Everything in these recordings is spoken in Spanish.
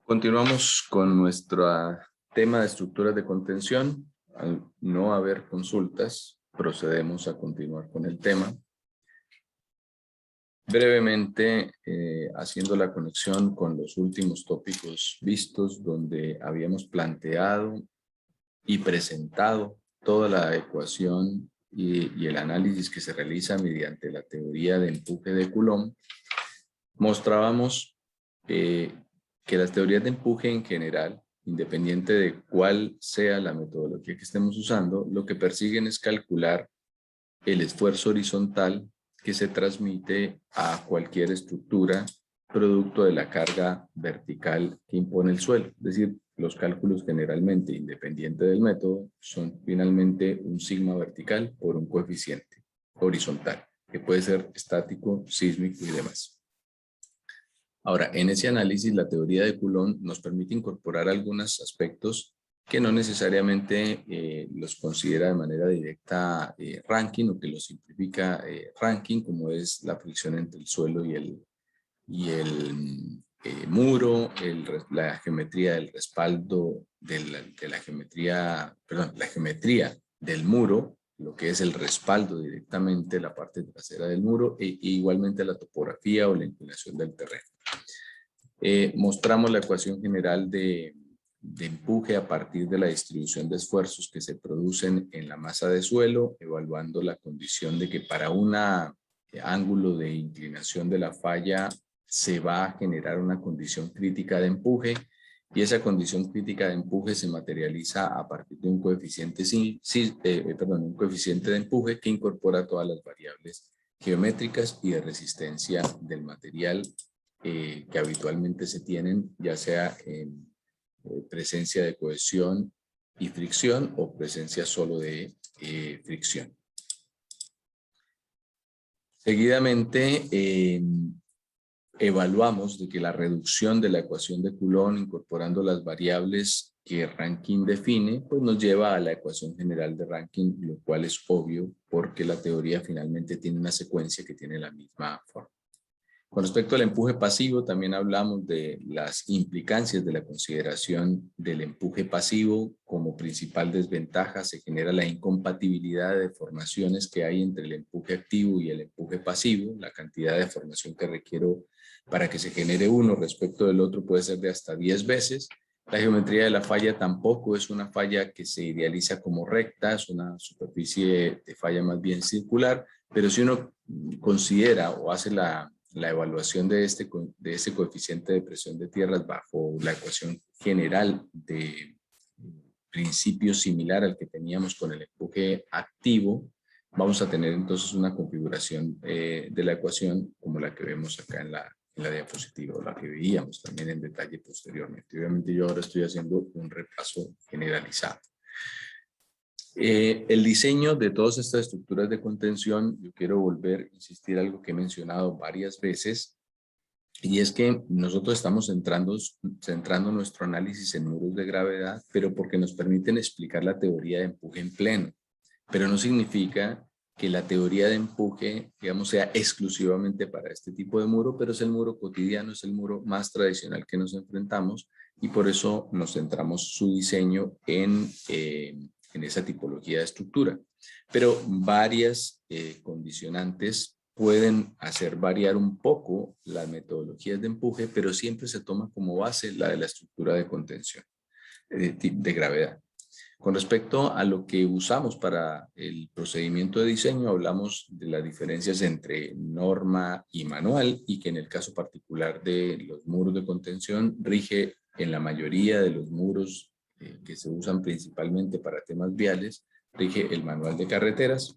Continuamos con nuestro tema de estructuras de contención. Al no haber consultas, procedemos a continuar con el tema. Brevemente, haciendo la conexión con los últimos tópicos vistos, donde habíamos planteado y presentado toda la ecuación y el análisis que se realiza mediante la teoría de empuje de Coulomb, mostrábamos que las teorías de empuje en general, independiente de cuál sea la metodología que estemos usando, lo que persiguen es calcular el esfuerzo horizontal que se transmite a cualquier estructura producto de la carga vertical que impone el suelo. Es decir, los cálculos generalmente, independiente del método, son finalmente un sigma vertical por un coeficiente horizontal, que puede ser estático, sísmico y demás. Ahora, en ese análisis, la teoría de Coulomb nos permite incorporar algunos aspectos que no necesariamente los considera de manera directa Rankine, o que los simplifica Rankine, como es la fricción entre el suelo y el muro, la geometría del respaldo, la geometría del muro, lo que es el respaldo directamente, la parte trasera del muro, e igualmente la topografía o la inclinación del terreno. Mostramos la ecuación general de empuje a partir de la distribución de esfuerzos que se producen en la masa de suelo, evaluando la condición de que para un ángulo de inclinación de la falla se va a generar una condición crítica de empuje, y esa condición crítica de empuje se materializa a partir de un coeficiente, un coeficiente de empuje que incorpora todas las variables geométricas y de resistencia del material que habitualmente se tienen, ya sea en presencia de cohesión y fricción o presencia solo de fricción. Seguidamente, evaluamos de que la reducción de la ecuación de Coulomb, incorporando las variables que Rankine define, pues nos lleva a la ecuación general de Rankine, lo cual es obvio porque la teoría finalmente tiene una secuencia que tiene la misma forma. Con respecto al empuje pasivo, también hablamos de las implicancias de la consideración del empuje pasivo. Como principal desventaja se genera la incompatibilidad de deformaciones que hay entre el empuje activo y el empuje pasivo. La cantidad de deformación que requiero para que se genere uno respecto del otro puede ser de hasta 10 veces. La geometría de la falla tampoco es una falla que se idealiza como recta, es una superficie de falla más bien circular, pero si uno considera o hace la evaluación de este coeficiente de presión de tierras bajo la ecuación general de principio similar al que teníamos con el empuje activo, vamos a tener entonces una configuración de la ecuación como la que vemos acá en la diapositiva, o la que veíamos también en detalle posteriormente. Obviamente yo ahora estoy haciendo un repaso generalizado. El diseño de todas estas estructuras de contención, yo quiero volver a insistir algo que he mencionado varias veces, y es que nosotros estamos centrando nuestro análisis en muros de gravedad, pero porque nos permiten explicar la teoría de empuje en pleno, pero no significa que la teoría de empuje, digamos, sea exclusivamente para este tipo de muro, pero es el muro cotidiano, es el muro más tradicional que nos enfrentamos, y por eso nos centramos su diseño en esa tipología de estructura. Pero varias condicionantes pueden hacer variar un poco las metodologías de empuje, pero siempre se toma como base la de la estructura de contención de gravedad. Con respecto a lo que usamos para el procedimiento de diseño, hablamos de las diferencias entre norma y manual, y que en el caso particular de los muros de contención rige en la mayoría de los muros que se usan principalmente para temas viales, rige el manual de carreteras,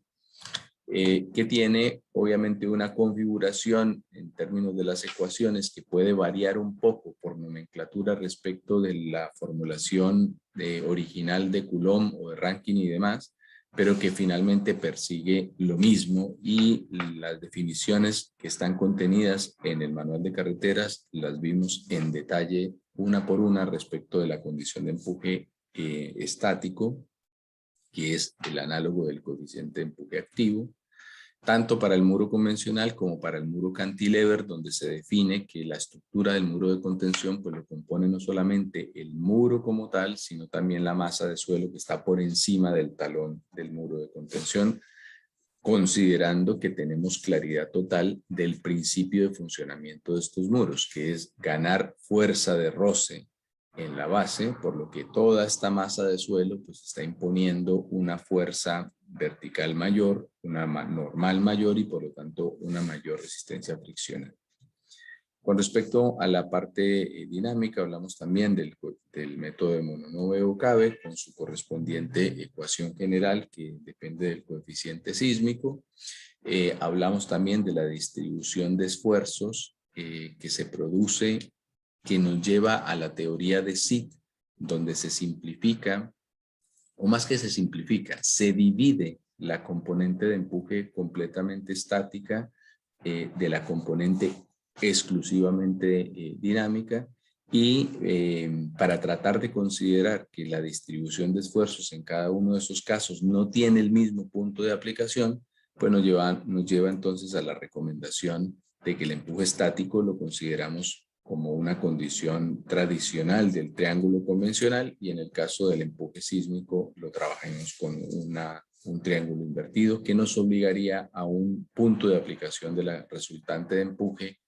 que tiene obviamente una configuración en términos de las ecuaciones que puede variar un poco por nomenclatura respecto de la formulación original de Coulomb o de Rankine y demás, pero que finalmente persigue lo mismo, y las definiciones que están contenidas en el manual de carreteras las vimos en detalle una por una respecto de la condición de empuje estático, que es el análogo del coeficiente de empuje activo, tanto para el muro convencional como para el muro cantilever, donde se define que la estructura del muro de contención pues lo compone no solamente el muro como tal, sino también la masa de suelo que está por encima del talón del muro de contención, considerando que tenemos claridad total del principio de funcionamiento de estos muros, que es ganar fuerza de roce en la base, por lo que toda esta masa de suelo pues está imponiendo una fuerza vertical mayor, una normal mayor y por lo tanto una mayor resistencia friccional. Con respecto a la parte dinámica, hablamos también del método de Monod-Cabe con su correspondiente ecuación general que depende del coeficiente sísmico. Hablamos también de la distribución de esfuerzos que se produce, que nos lleva a la teoría de SIT, donde se simplifica, o más que se simplifica, se divide la componente de empuje completamente estática de la componente exclusivamente dinámica y para tratar de considerar que la distribución de esfuerzos en cada uno de esos casos no tiene el mismo punto de aplicación, pues nos lleva entonces a la recomendación de que el empuje estático lo consideramos como una condición tradicional del triángulo convencional y en el caso del empuje sísmico lo trabajamos con un triángulo invertido que nos obligaría a un punto de aplicación de la resultante de empuje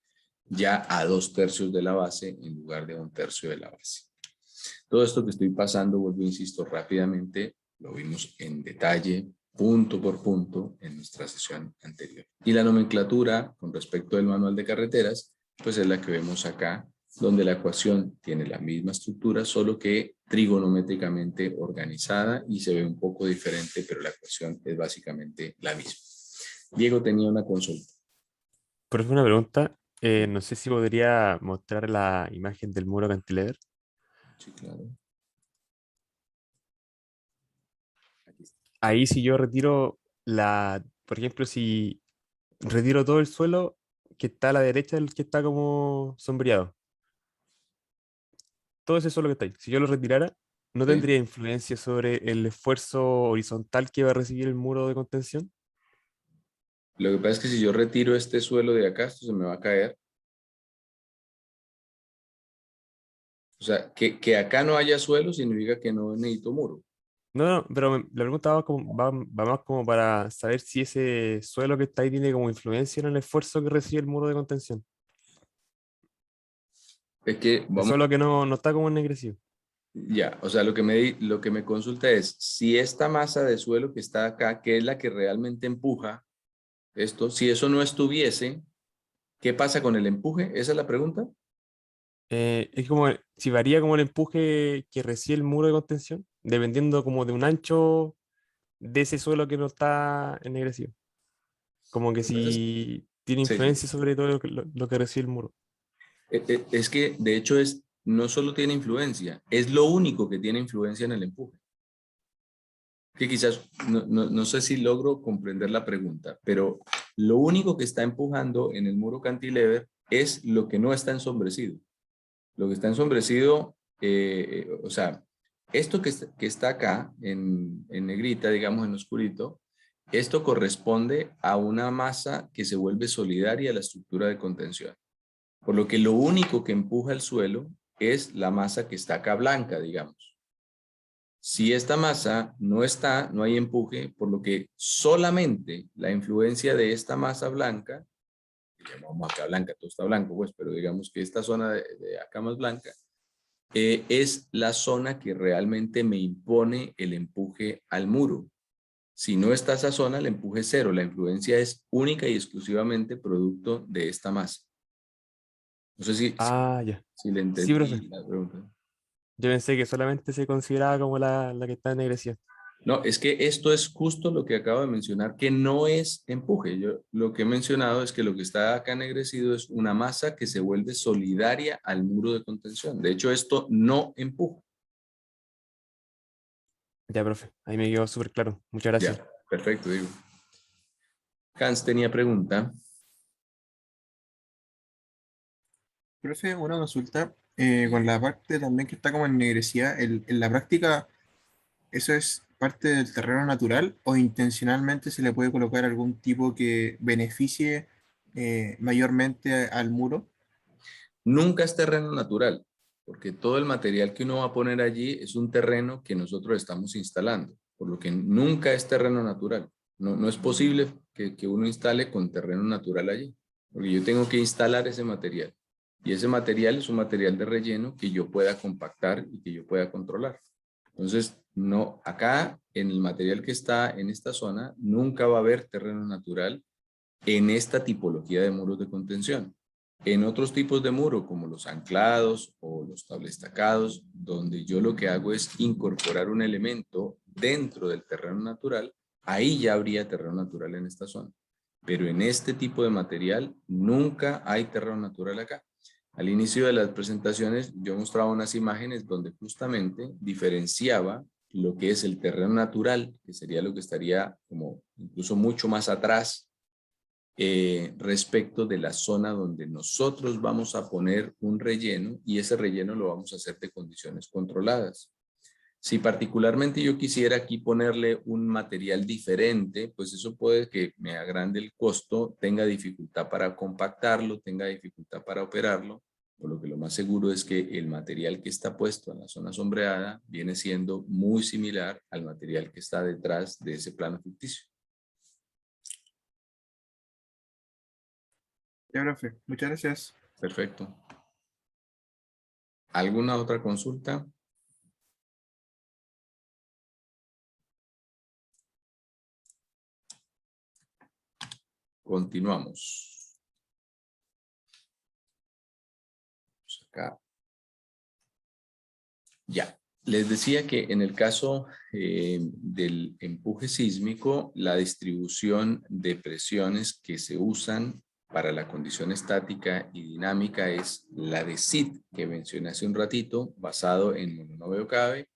ya a 2/3 de la base en lugar de 1/3 de la base. Todo esto que estoy pasando, vuelvo, insisto, rápidamente, lo vimos en detalle, punto por punto, en nuestra sesión anterior. Y la nomenclatura con respecto del manual de carreteras, pues es la que vemos acá, donde la ecuación tiene la misma estructura, solo que trigonométricamente organizada y se ve un poco diferente, pero la ecuación es básicamente la misma. Diego tenía una consulta. Por eso una pregunta, no sé si podría mostrar la imagen del muro cantilever. Sí, claro. Aquí está. Ahí si yo retiro por ejemplo, si retiro todo el suelo que está a la derecha, el que está como sombreado, todo ese suelo que está ahí, si yo lo retirara, ¿no ¿Sí? tendría influencia sobre el esfuerzo horizontal que va a recibir el muro de contención? Lo que pasa es que si yo retiro este suelo de acá, esto se me va a caer. O sea, que acá no haya suelo significa que no necesito muro. No, no, pero la pregunta va más como para saber si ese suelo que está ahí tiene como influencia en el esfuerzo que recibe el muro de contención. Es que El vamos, suelo que no está como ennegrecido. ya, o sea, lo que me consulta es si esta masa de suelo que está acá, que es la que realmente empuja esto, si eso no estuviese, ¿qué pasa con el empuje? ¿Esa es la pregunta? Es como si varía como el empuje que recibe el muro de contención, dependiendo como de un ancho de ese suelo que no está ennegrecido. Como que Lo que pasa es, si tiene sí, influencia sobre todo lo que recibe el muro. es que de hecho no solo tiene influencia, es lo único que tiene influencia en el empuje. Que quizás, no sé si logro comprender la pregunta, pero lo único que está empujando en el muro cantilever es lo que no está ensombrecido. Lo que está ensombrecido, o sea, esto que está acá en negrita, digamos en oscurito, esto corresponde a una masa que se vuelve solidaria a la estructura de contención. Por lo que lo único que empuja el suelo es la masa que está acá blanca, digamos. Si esta masa no está, no hay empuje, por lo que solamente la influencia de esta masa blanca, que llamamos acá blanca, todo está blanco, pues, pero digamos que esta zona de acá más blanca, es la zona que realmente me impone el empuje al muro. Si no está esa zona, el empuje es cero. La influencia es única y exclusivamente producto de esta masa. No sé si, si, Ah, ya. si le Sí, profe. entendí la pregunta. Yo pensé que solamente se consideraba como la que está ennegrecida. No, es que esto es justo lo que acabo de mencionar, que no es empuje. Yo lo que he mencionado es que lo que está acá ennegrecido es una masa que se vuelve solidaria al muro de contención. De hecho, esto no empuja. Ya, profe. Ahí me quedó súper claro. Muchas gracias. Ya, perfecto, digo. Hans tenía pregunta. Profe, una consulta con la parte también que está como ennegrecida. En la práctica, ¿eso es parte del terreno natural o intencionalmente se le puede colocar algún tipo que beneficie mayormente al muro? Nunca es terreno natural, porque todo el material que uno va a poner allí es un terreno que nosotros estamos instalando, por lo que nunca es terreno natural. No es posible que uno instale con terreno natural allí, porque yo tengo que instalar ese material. Y ese material es un material de relleno que yo pueda compactar y que yo pueda controlar. Entonces, no, acá en el material que está en esta zona, nunca va a haber terreno natural en esta tipología de muros de contención. En otros tipos de muro, como los anclados o los tablestacados, donde yo lo que hago es incorporar un elemento dentro del terreno natural, ahí ya habría terreno natural en esta zona. Pero en este tipo de material nunca hay terreno natural acá. Al inicio de las presentaciones yo mostraba unas imágenes donde justamente diferenciaba lo que es el terreno natural, que sería lo que estaría como incluso mucho más atrás, respecto de la zona donde nosotros vamos a poner un relleno, y ese relleno lo vamos a hacer de condiciones controladas. Si particularmente yo quisiera aquí ponerle un material diferente, pues eso puede que me agrande el costo, tenga dificultad para compactarlo, tenga dificultad para operarlo, por lo que lo más seguro es que el material que está puesto en la zona sombreada viene siendo muy similar al material que está detrás de ese plano ficticio. Ya, profe, muchas gracias. Perfecto. ¿Alguna otra consulta? Continuamos. Vamos acá. Ya. Les decía que en el caso del empuje sísmico, la distribución de presiones que se usan para la condición estática y dinámica es la de SID, que mencioné hace un ratito, basado en mononovio Cabe,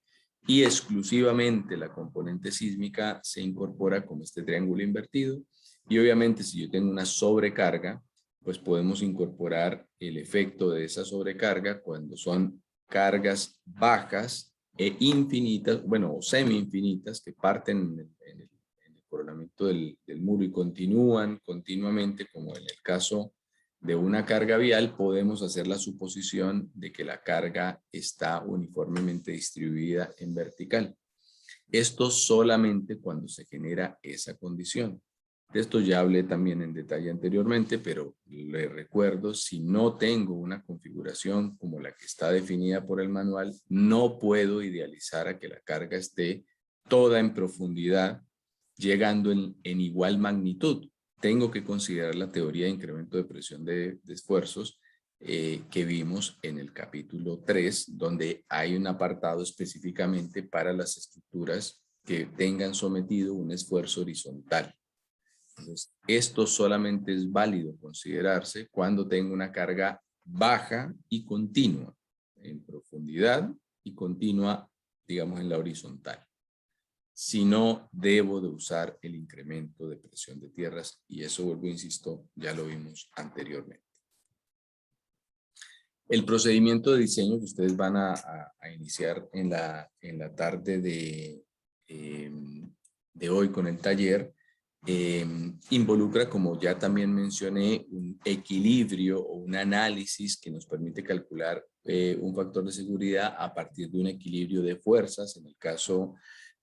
y exclusivamente la componente sísmica se incorpora como este triángulo invertido. Y obviamente si yo tengo una sobrecarga, pues podemos incorporar el efecto de esa sobrecarga cuando son cargas bajas e infinitas, bueno, o semi-infinitas, que parten en el coronamiento del muro y continúan continuamente, como en el caso de una carga vial, podemos hacer la suposición de que la carga está uniformemente distribuida en vertical. Esto solamente cuando se genera esa condición. De esto ya hablé también en detalle anteriormente, pero le recuerdo, si no tengo una configuración como la que está definida por el manual, no puedo idealizar a que la carga esté toda en profundidad, llegando en igual magnitud. Tengo que considerar la teoría de incremento de presión de esfuerzos que vimos en el capítulo 3, donde hay un apartado específicamente para las estructuras que tengan sometido un esfuerzo horizontal. Entonces, esto solamente es válido considerarse cuando tengo una carga baja y continua, en profundidad y continua, digamos, en la horizontal. Si no, debo de usar el incremento de presión de tierras, y eso, vuelvo, insisto, ya lo vimos anteriormente. El procedimiento de diseño que ustedes van a iniciar en la tarde de hoy con el taller, involucra, como ya también mencioné, un equilibrio o un análisis que nos permite calcular un factor de seguridad a partir de un equilibrio de fuerzas, en el caso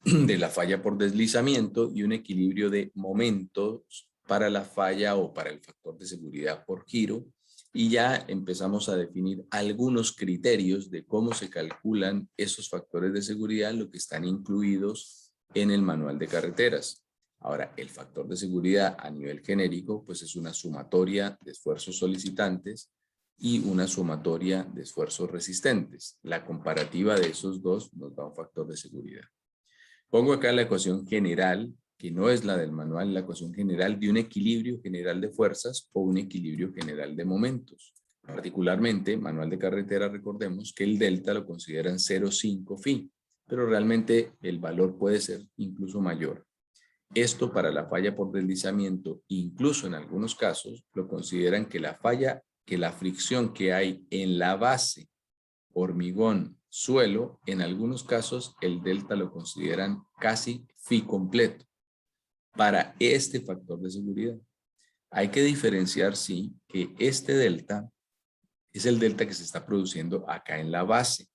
de la falla por deslizamiento, y un equilibrio de momentos para la falla o para el factor de seguridad por giro. Y ya empezamos a definir algunos criterios de cómo se calculan esos factores de seguridad, lo que están incluidos en el manual de carreteras. Ahora, el factor de seguridad a nivel genérico, pues es una sumatoria de esfuerzos solicitantes y una sumatoria de esfuerzos resistentes. La comparativa de esos dos nos da un factor de seguridad. Pongo acá la ecuación general, que no es la del manual, la ecuación general de un equilibrio general de fuerzas o un equilibrio general de momentos. Particularmente, manual de carretera, recordemos que el delta lo consideran 0,5 phi, pero realmente el valor puede ser incluso mayor. Esto para la falla por deslizamiento, incluso en algunos casos, lo consideran que la fricción que hay en la base hormigón suelo, en algunos casos el delta lo consideran casi phi completo para este factor de seguridad. Hay que diferenciar, sí, que este delta es el delta que se está produciendo acá en la base.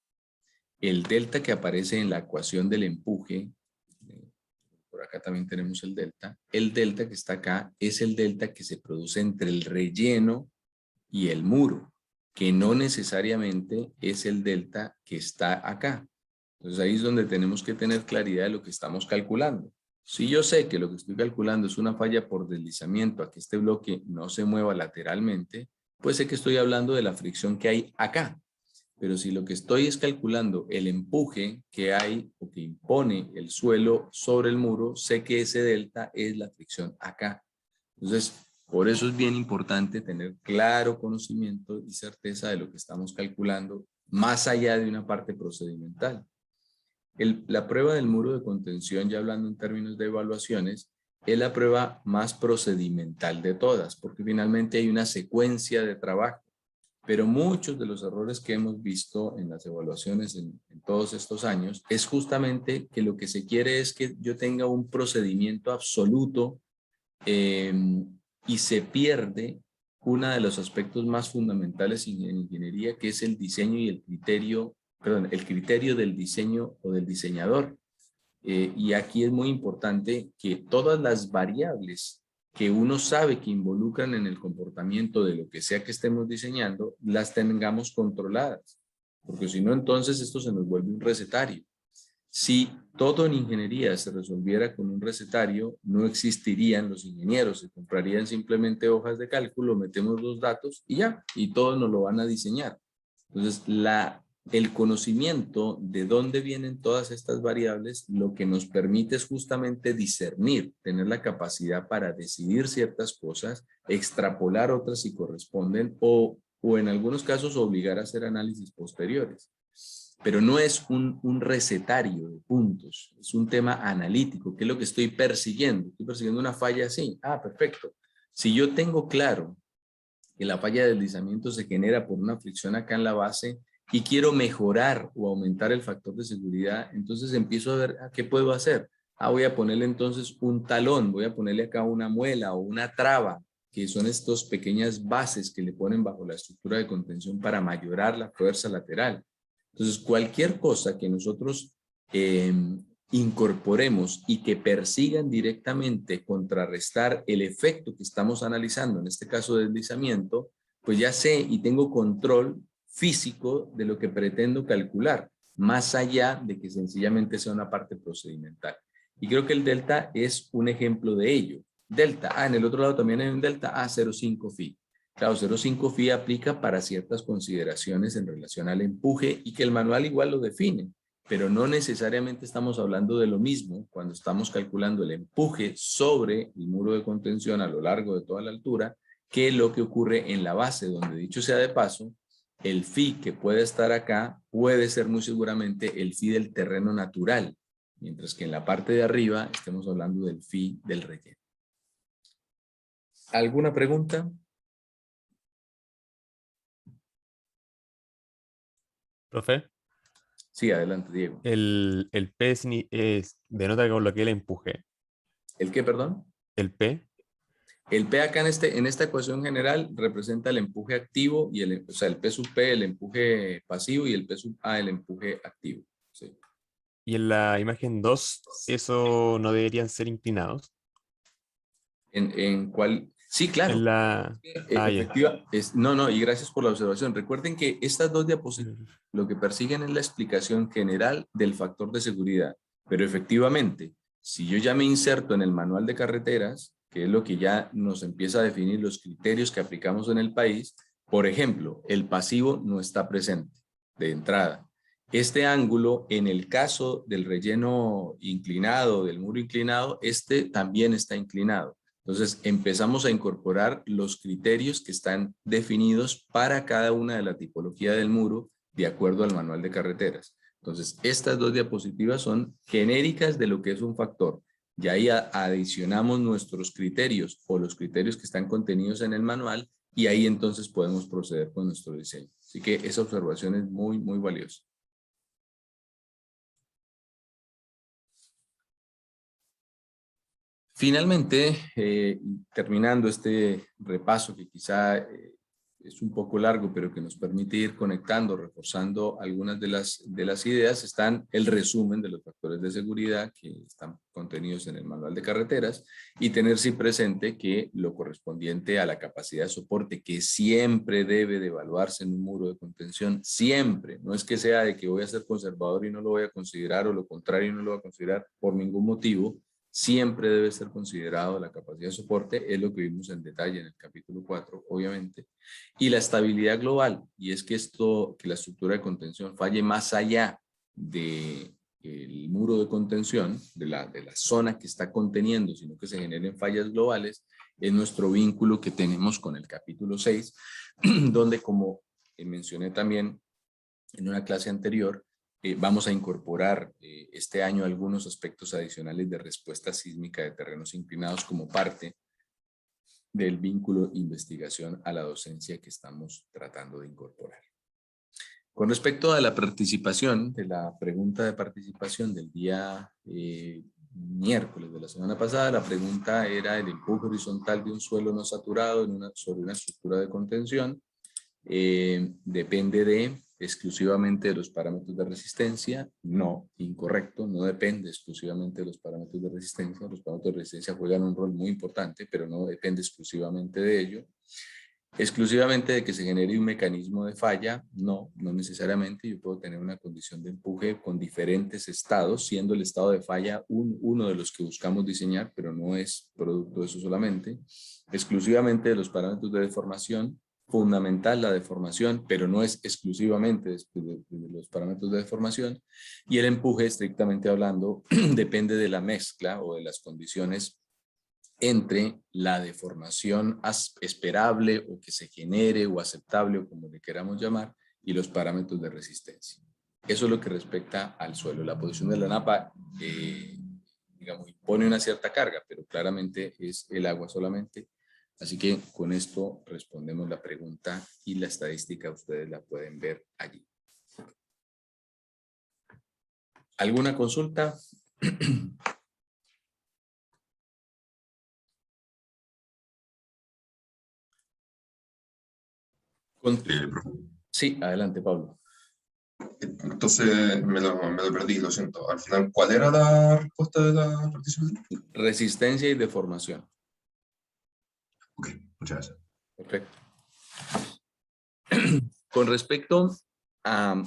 El delta que aparece en la ecuación del empuje, por acá también tenemos el delta que está acá es el delta que se produce entre el relleno y el muro, que no necesariamente es el delta que está acá. Entonces ahí es donde tenemos que tener claridad de lo que estamos calculando. Si yo sé que lo que estoy calculando es una falla por deslizamiento a que este bloque no se mueva lateralmente, pues sé que estoy hablando de la fricción que hay acá. Pero si lo que estoy es calculando el empuje que hay o que impone el suelo sobre el muro, sé que ese delta es la fricción acá. Entonces, por eso es bien importante tener claro conocimiento y certeza de lo que estamos calculando, más allá de una parte procedimental. La prueba del muro de contención, ya hablando en términos de evaluaciones, es la prueba más procedimental de todas, porque finalmente hay una secuencia de trabajo. Pero muchos de los errores que hemos visto en las evaluaciones en todos estos años es justamente que lo que se quiere es que yo tenga un procedimiento absoluto y se pierde uno de los aspectos más fundamentales en ingeniería, que es el diseño y el criterio, perdón, el criterio del diseño o del diseñador. Y aquí es muy importante que todas las variables que uno sabe que involucran en el comportamiento de lo que sea que estemos diseñando, las tengamos controladas. Porque si no, entonces esto se nos vuelve un recetario. Si todo en ingeniería se resolviera con un recetario, no existirían los ingenieros, se comprarían simplemente hojas de cálculo, metemos los datos y ya, y todos nos lo van a diseñar. Entonces, el conocimiento de dónde vienen todas estas variables, lo que nos permite es justamente discernir, tener la capacidad para decidir ciertas cosas, extrapolar otras si corresponden o en algunos casos obligar a hacer análisis posteriores. Pero no es un recetario de puntos, es un tema analítico. ¿Qué es lo que estoy persiguiendo? Estoy persiguiendo una falla así. Ah, perfecto. Si yo tengo claro que la falla de deslizamiento se genera por una fricción acá en la base y quiero mejorar o aumentar el factor de seguridad, entonces empiezo a ver qué puedo hacer. Ah, voy a ponerle entonces un talón, voy a ponerle acá una muela o una traba, que son estas pequeñas bases que le ponen bajo la estructura de contención para mayorar la fuerza lateral. Entonces, cualquier cosa que nosotros incorporemos y que persigan directamente contrarrestar el efecto que estamos analizando, en este caso de deslizamiento, pues ya sé y tengo control físico de lo que pretendo calcular, más allá de que sencillamente sea una parte procedimental. Y creo que el delta es un ejemplo de ello. Delta, en el otro lado también hay un delta, 0.5 phi. Claro, 0.5 phi aplica para ciertas consideraciones en relación al empuje y que el manual igual lo define, pero no necesariamente estamos hablando de lo mismo cuando estamos calculando el empuje sobre el muro de contención a lo largo de toda la altura que lo que ocurre en la base, donde dicho sea de paso, el phi que puede estar acá puede ser muy seguramente el phi del terreno natural, mientras que en la parte de arriba estemos hablando del phi del relleno. ¿Alguna pregunta? Profe, Sí, adelante, Diego. el P denota con lo que el empuje. ¿El qué, perdón? El P. El P acá en esta ecuación general representa el empuje activo, y o sea, el P sub P, el empuje pasivo, y el P sub A, el empuje activo. Sí. Y en la imagen 2, eso no deberían ser inclinados. ¿En cuál? Sí, claro. En la... ya. No, y gracias por la observación. Recuerden que estas dos diapositivas lo que persiguen es la explicación general del factor de seguridad. Pero efectivamente, si yo ya me inserto en el manual de carreteras, que es lo que ya nos empieza a definir los criterios que aplicamos en el país, por ejemplo, el pasivo no está presente de entrada. Este ángulo, en el caso del relleno inclinado, del muro inclinado, este también está inclinado. Entonces empezamos a incorporar los criterios que están definidos para cada una de la tipología del muro de acuerdo al manual de carreteras. Entonces estas dos diapositivas son genéricas de lo que es un factor. Y ahí adicionamos nuestros criterios o los criterios que están contenidos en el manual y ahí entonces podemos proceder con nuestro diseño. Así que esa observación es muy, muy valiosa. Finalmente, terminando este repaso que quizá es un poco largo, pero que nos permite ir conectando, reforzando algunas de las ideas, están el resumen de los factores de seguridad que están contenidos en el manual de carreteras y tener sí presente que lo correspondiente a la capacidad de soporte, que siempre debe de evaluarse en un muro de contención, siempre, no es que sea de que voy a ser conservador y no lo voy a considerar o lo contrario no lo voy a considerar por ningún motivo. Siempre debe ser considerado la capacidad de soporte, es lo que vimos en detalle en el capítulo 4, obviamente, y la estabilidad global, y es que que la estructura de contención falle más allá del muro de contención, de la zona que está conteniendo, sino que se generen fallas globales, es nuestro vínculo que tenemos con el capítulo 6, donde como mencioné también en una clase anterior, vamos a incorporar este año algunos aspectos adicionales de respuesta sísmica de terrenos inclinados como parte del vínculo investigación a la docencia que estamos tratando de incorporar. Con respecto a la participación, de la pregunta de participación del día miércoles de la semana pasada, la pregunta era el empuje horizontal de un suelo no saturado sobre una estructura de contención. Depende exclusivamente de los parámetros de resistencia. No, incorrecto, no depende exclusivamente de los parámetros de resistencia. Los parámetros de resistencia juegan un rol muy importante, pero no depende exclusivamente de ello. Exclusivamente de que se genere un mecanismo de falla, no necesariamente. Yo puedo tener una condición de empuje con diferentes estados, siendo el estado de falla uno de los que buscamos diseñar, pero no es producto de eso solamente. Exclusivamente de los parámetros de deformación, fundamental la deformación, pero no es exclusivamente de los parámetros de deformación, y el empuje, estrictamente hablando, depende de la mezcla o de las condiciones entre la deformación esperable o que se genere o aceptable o como le queramos llamar, y los parámetros de resistencia. Eso es lo que respecta al suelo. La posición de la napa, digamos, impone una cierta carga, pero claramente es el agua solamente. Así que con esto respondemos la pregunta y la estadística ustedes la pueden ver allí. ¿Alguna consulta? Sí, adelante, Pablo. Entonces me lo perdí, lo siento. Al final, ¿cuál era la respuesta de la participación? Resistencia y deformación. Ok, muchas gracias. Perfecto. Con respecto a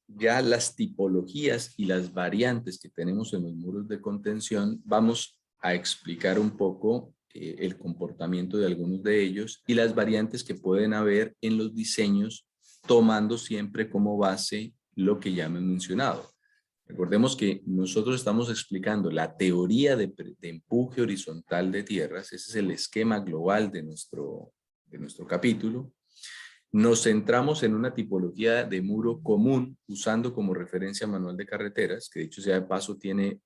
ya las tipologías y las variantes que tenemos en los muros de contención, vamos a explicar un poco el comportamiento de algunos de ellos y las variantes que pueden haber en los diseños, tomando siempre como base lo que ya hemos mencionado. Recordemos que nosotros estamos explicando la teoría de empuje horizontal de tierras. Ese es el esquema global de nuestro capítulo. Nos centramos en una tipología de muro común, usando como referencia manual de carreteras, que dicho sea de paso tiene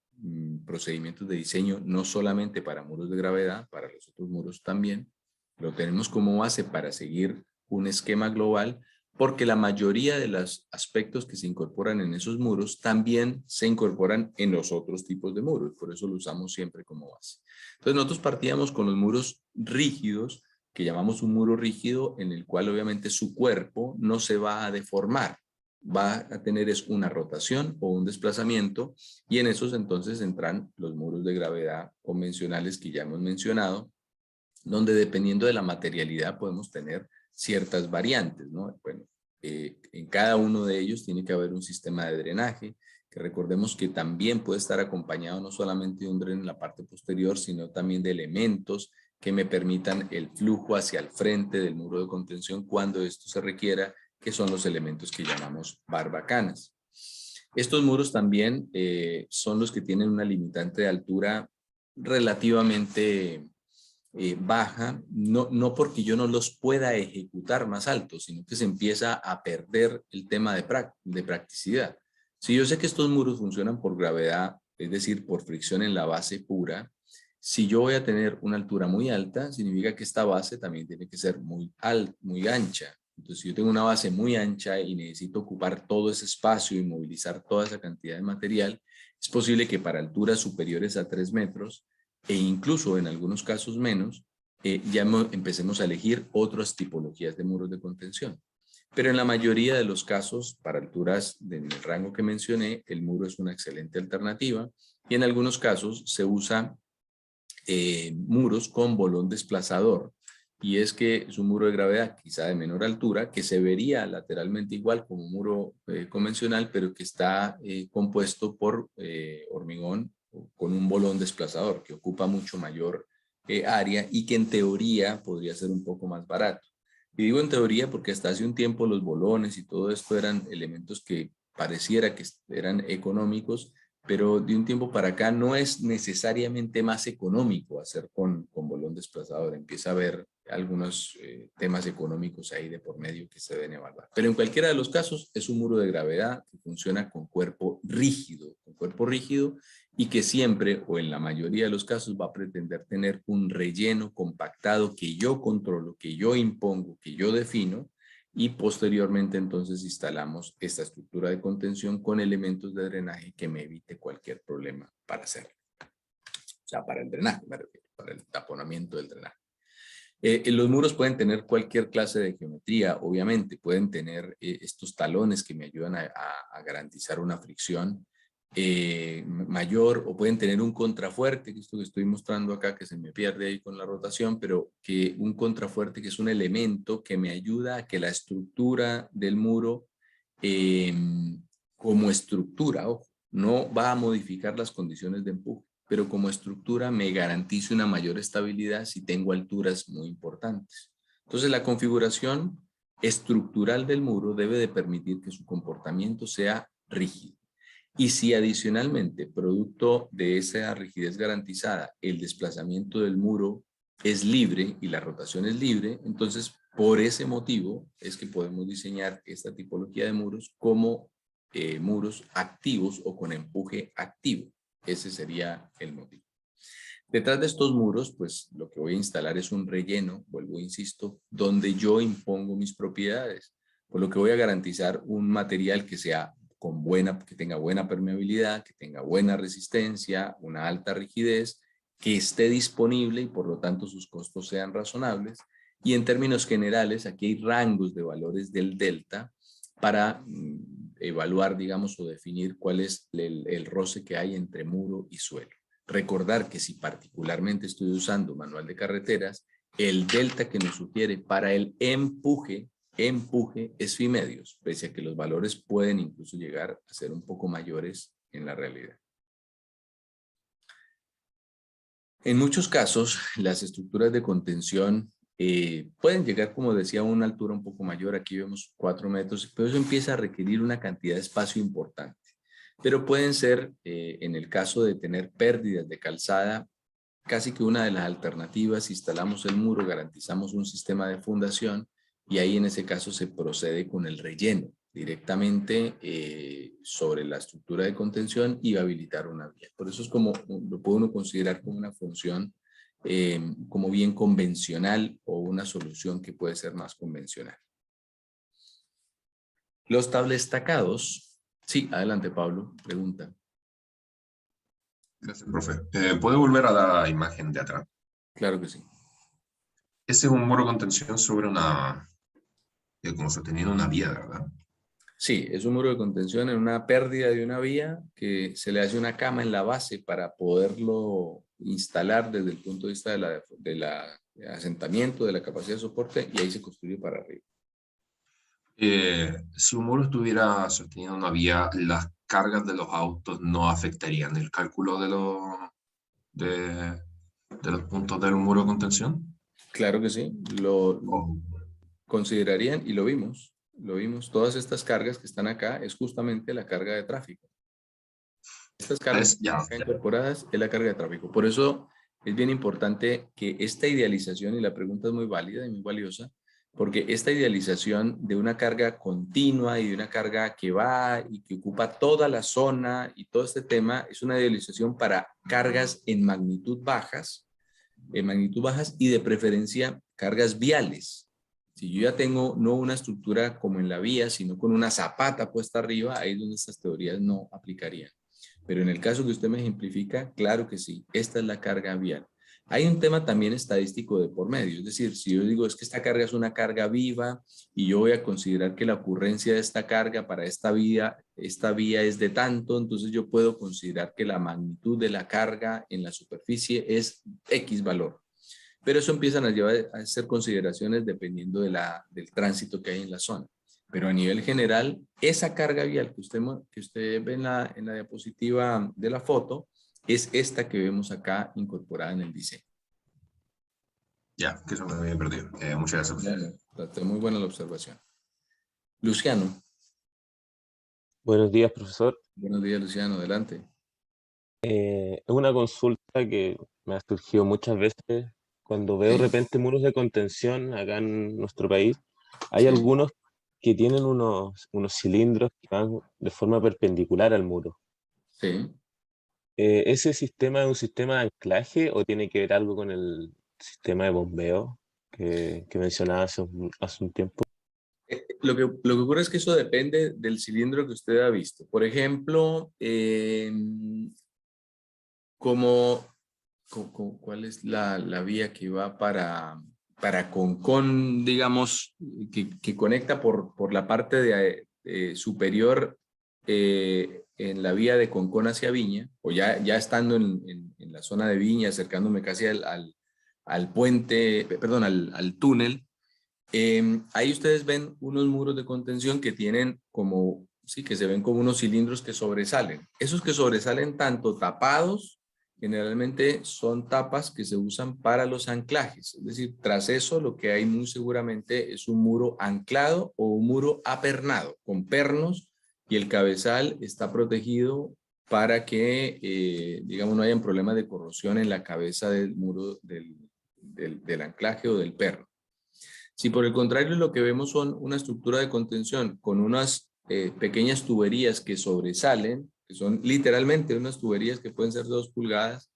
procedimientos de diseño no solamente para muros de gravedad, para los otros muros también. Lo tenemos como base para seguir un esquema global, porque la mayoría de los aspectos que se incorporan en esos muros también se incorporan en los otros tipos de muros, por eso lo usamos siempre como base. Entonces nosotros partíamos con los muros rígidos, que llamamos un muro rígido, en el cual obviamente su cuerpo no se va a deformar, va a tener es una rotación o un desplazamiento, y en esos entonces entran los muros de gravedad convencionales que ya hemos mencionado, donde dependiendo de la materialidad podemos tener ciertas variantes, ¿no? Bueno, en cada uno de ellos tiene que haber un sistema de drenaje, que recordemos que también puede estar acompañado no solamente de un dren en la parte posterior, sino también de elementos que me permitan el flujo hacia el frente del muro de contención cuando esto se requiera, que son los elementos que llamamos barbacanas. Estos muros también son los que tienen una limitante de altura relativamente baja, no porque yo no los pueda ejecutar más altos, sino que se empieza a perder el tema de practicidad. Si yo sé que estos muros funcionan por gravedad, es decir, por fricción en la base pura, si yo voy a tener una altura muy alta, significa que esta base también tiene que ser muy ancha. Entonces, si yo tengo una base muy ancha y necesito ocupar todo ese espacio y movilizar toda esa cantidad de material, es posible que para alturas superiores a 3 metros e incluso en algunos casos menos, empecemos a elegir otras tipologías de muros de contención. Pero en la mayoría de los casos, para alturas del rango que mencioné, el muro es una excelente alternativa y en algunos casos se usa muros con bolón desplazador. Y es que es un muro de gravedad quizá de menor altura que se vería lateralmente igual como un muro convencional, pero que está compuesto por hormigón con un bolón desplazador que ocupa mucho mayor área y que en teoría podría ser un poco más barato. Y digo en teoría porque hasta hace un tiempo los bolones y todo esto eran elementos que pareciera que eran económicos, pero de un tiempo para acá no es necesariamente más económico hacer con bolón desplazador. Empieza a haber algunos temas económicos ahí de por medio que se deben evaluar. Pero en cualquiera de los casos es un muro de gravedad que funciona con cuerpo rígido y que siempre o en la mayoría de los casos va a pretender tener un relleno compactado que yo controlo, que yo impongo, que yo defino, y posteriormente entonces instalamos esta estructura de contención con elementos de drenaje que me evite cualquier problema para hacerlo. O sea, para el drenaje, me refiero, para el taponamiento del drenaje. Los muros pueden tener cualquier clase de geometría, obviamente, pueden tener estos talones que me ayudan a garantizar una fricción mayor, o pueden tener un contrafuerte, que esto que estoy mostrando acá, que se me pierde ahí con la rotación, pero que un contrafuerte que es un elemento que me ayuda a que la estructura del muro, como estructura, ojo, no va a modificar las condiciones de empuje, pero como estructura me garantice una mayor estabilidad si tengo alturas muy importantes. Entonces la configuración estructural del muro debe de permitir que su comportamiento sea rígido. Y si adicionalmente, producto de esa rigidez garantizada, el desplazamiento del muro es libre y la rotación es libre, entonces por ese motivo es que podemos diseñar esta tipología de muros como muros activos o con empuje activo. Ese sería el motivo. Detrás de estos muros, pues lo que voy a instalar es un relleno, vuelvo, insisto, donde yo impongo mis propiedades, por lo que voy a garantizar un material que sea que tenga buena permeabilidad, que tenga buena resistencia, una alta rigidez, que esté disponible y por lo tanto sus costos sean razonables. Y en términos generales, aquí hay rangos de valores del delta para evaluar, digamos, o definir cuál es el roce que hay entre muro y suelo. Recordar que si particularmente estoy usando manual de carreteras, el delta que nos sugiere para el empuje es phi medios, pese a que los valores pueden incluso llegar a ser un poco mayores en la realidad. En muchos casos, las estructuras de contención pueden llegar, como decía, a una altura un poco mayor. Aquí vemos 4 metros, pero eso empieza a requerir una cantidad de espacio importante. Pero pueden ser, en el caso de tener pérdidas de calzada, casi que una de las alternativas. Instalamos el muro, garantizamos un sistema de fundación y ahí en ese caso se procede con el relleno directamente sobre la estructura de contención y habilitar una vía. Por eso es como lo puede uno considerar como una función como bien convencional o una solución que puede ser más convencional. Los tablestacados. Sí, adelante Pablo, pregunta. Gracias, profe. ¿Puede volver a la imagen de atrás? Claro que sí. Ese es un muro de contención sobre una, como sosteniendo una vía, ¿verdad? Sí, es un muro de contención en una pérdida de una vía que se le hace una cama en la base para poderlo instalar desde el punto de vista de asentamiento, de la capacidad de soporte, y ahí se construye para arriba. Si un muro estuviera sosteniendo una vía, las cargas de los autos no afectarían el cálculo de los puntos del muro de contención. Claro que sí, lo ¿O considerarían y lo vimos. Todas estas cargas que están acá es justamente la carga de tráfico. Estas cargas ya, acá incorporadas es la carga de tráfico. Por eso es bien importante que esta idealización, y la pregunta es muy válida y muy valiosa, porque esta idealización de una carga continua y de una carga que va y que ocupa toda la zona y todo este tema es una idealización para cargas en magnitud bajas y de preferencia cargas viales. Si yo ya tengo no una estructura como en la vía, sino con una zapata puesta arriba, ahí es donde estas teorías no aplicarían. Pero en el caso que usted me ejemplifica, claro que sí, esta es la carga vial. Hay un tema también estadístico de por medio, es decir, si yo digo es que esta carga es una carga viva y yo voy a considerar que la ocurrencia de esta carga para esta vía es de tanto, entonces yo puedo considerar que la magnitud de la carga en la superficie es X valor. Pero eso empiezan a llevar a hacer consideraciones dependiendo del tránsito que hay en la zona. Pero a nivel general, esa carga vial que usted ve en la diapositiva de la foto, es esta que vemos acá incorporada en el diseño. Ya, que eso me había perdido. Muchas gracias. Está muy buena la observación. Luciano. Buenos días, profesor. Buenos días, Luciano. Adelante. Es una consulta que me ha surgido muchas veces cuando veo de Sí. repente muros de contención acá en nuestro país. Hay Sí. algunos que tienen unos cilindros que van de forma perpendicular al muro. Sí. ¿Ese sistema es un sistema de anclaje o tiene que ver algo con el sistema de bombeo que mencionaba hace un tiempo? Lo que ocurre es que eso depende del cilindro que usted ha visto. Por ejemplo, ¿cuál es la vía que va para Concón, digamos, que conecta por la parte superior en la vía de Concón hacia Viña, o ya estando en la zona de Viña, acercándome casi al puente, perdón, al túnel? Ahí ustedes ven unos muros de contención que tienen como, sí, que se ven como unos cilindros que sobresalen. Esos que sobresalen tanto tapados, generalmente son tapas que se usan para los anclajes. Es decir, tras eso lo que hay muy seguramente es un muro anclado o un muro apernado, con pernos, y el cabezal está protegido para que, digamos, no hayan problemas de corrosión en la cabeza del muro del anclaje o del perno. Si por el contrario lo que vemos son una estructura de contención con unas pequeñas tuberías que sobresalen, que son literalmente unas tuberías que pueden ser de 2 pulgadas,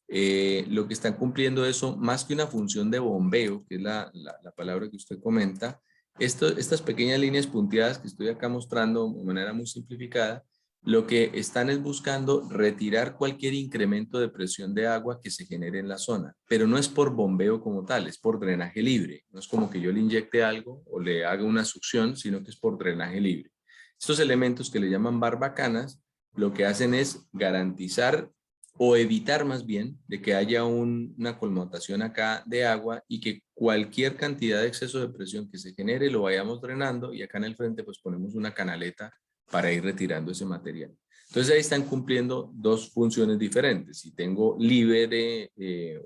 lo que están cumpliendo eso, más que una función de bombeo, que es la palabra que usted comenta, estas pequeñas líneas punteadas que estoy acá mostrando de manera muy simplificada, lo que están es buscando retirar cualquier incremento de presión de agua que se genere en la zona, pero no es por bombeo como tal, es por drenaje libre. No es como que yo le inyecte algo o le haga una succión, sino que es por drenaje libre. Estos elementos que le llaman barbacanas, lo que hacen es garantizar o evitar más bien de que haya una colmatación acá de agua y que cualquier cantidad de exceso de presión que se genere lo vayamos drenando, y acá en el frente pues ponemos una canaleta para ir retirando ese material. Entonces ahí están cumpliendo dos funciones diferentes. Si tengo libre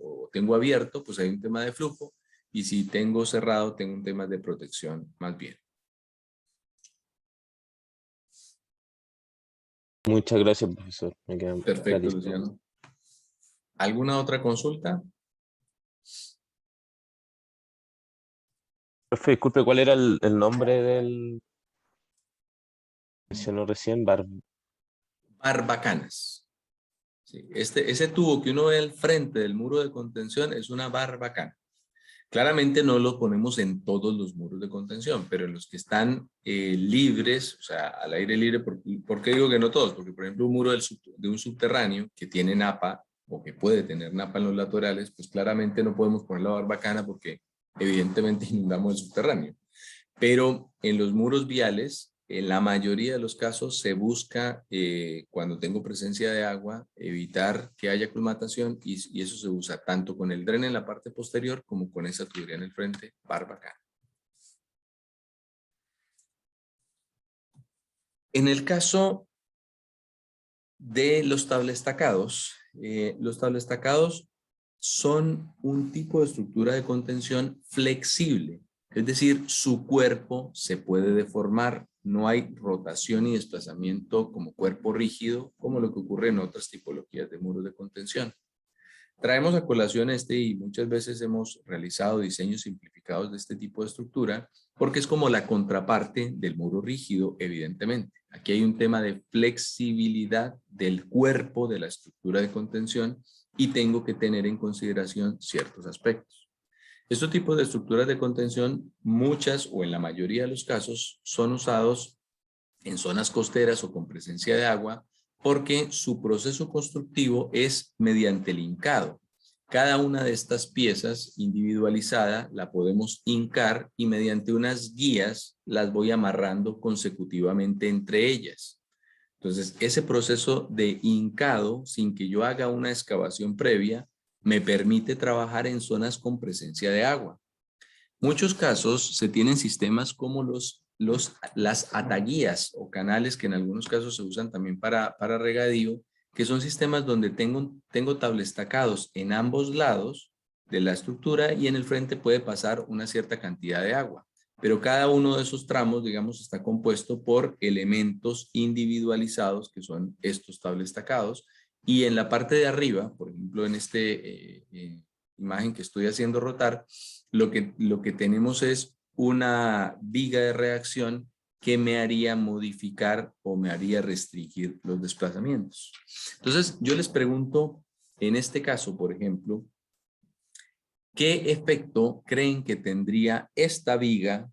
o tengo abierto, pues hay un tema de flujo, y si tengo cerrado, tengo un tema de protección más bien. Muchas gracias, profesor. Me quedan Perfecto, clarísimos. Luciano. ¿Alguna otra consulta? Profe, disculpe, ¿cuál era el nombre del mencionó recién? Barbacanas. Sí, ese tubo que uno ve al frente del muro de contención es una barbacana. Claramente no lo ponemos en todos los muros de contención, pero en los que están libres, o sea, al aire libre. ¿Por qué digo que no todos? Porque, por ejemplo, un muro de un subterráneo que tiene napa o que puede tener napa en los laterales, pues claramente no podemos poner la barbacana porque evidentemente inundamos el subterráneo. Pero en los muros viales, en la mayoría de los casos se busca, cuando tengo presencia de agua, evitar que haya colmatación, y eso se usa tanto con el dren en la parte posterior como con esa tubería en el frente, barbacana. En el caso de los tablestacados son un tipo de estructura de contención flexible. Es decir, su cuerpo se puede deformar, no hay rotación y desplazamiento como cuerpo rígido, como lo que ocurre en otras tipologías de muros de contención. Traemos a colación y muchas veces hemos realizado diseños simplificados de este tipo de estructura, porque es como la contraparte del muro rígido, evidentemente. Aquí hay un tema de flexibilidad del cuerpo de la estructura de contención y tengo que tener en consideración ciertos aspectos. Estos tipos de estructuras de contención, muchas o en la mayoría de los casos, son usados en zonas costeras o con presencia de agua porque su proceso constructivo es mediante el hincado. Cada una de estas piezas individualizada la podemos hincar y mediante unas guías las voy amarrando consecutivamente entre ellas. Entonces, ese proceso de hincado, sin que yo haga una excavación previa, me permite trabajar en zonas con presencia de agua. Muchos casos se tienen sistemas como las ataguías o canales que en algunos casos se usan también para regadío, que son sistemas donde tengo tablestacados en ambos lados de la estructura y en el frente puede pasar una cierta cantidad de agua. Pero cada uno de esos tramos, digamos, está compuesto por elementos individualizados que son estos tablestacados. Y en la parte de arriba, por ejemplo, en este imagen que estoy haciendo rotar, lo que tenemos es una viga de reacción que me haría modificar o me haría restringir los desplazamientos. Entonces, yo les pregunto, en este caso, por ejemplo, ¿qué efecto creen que tendría esta viga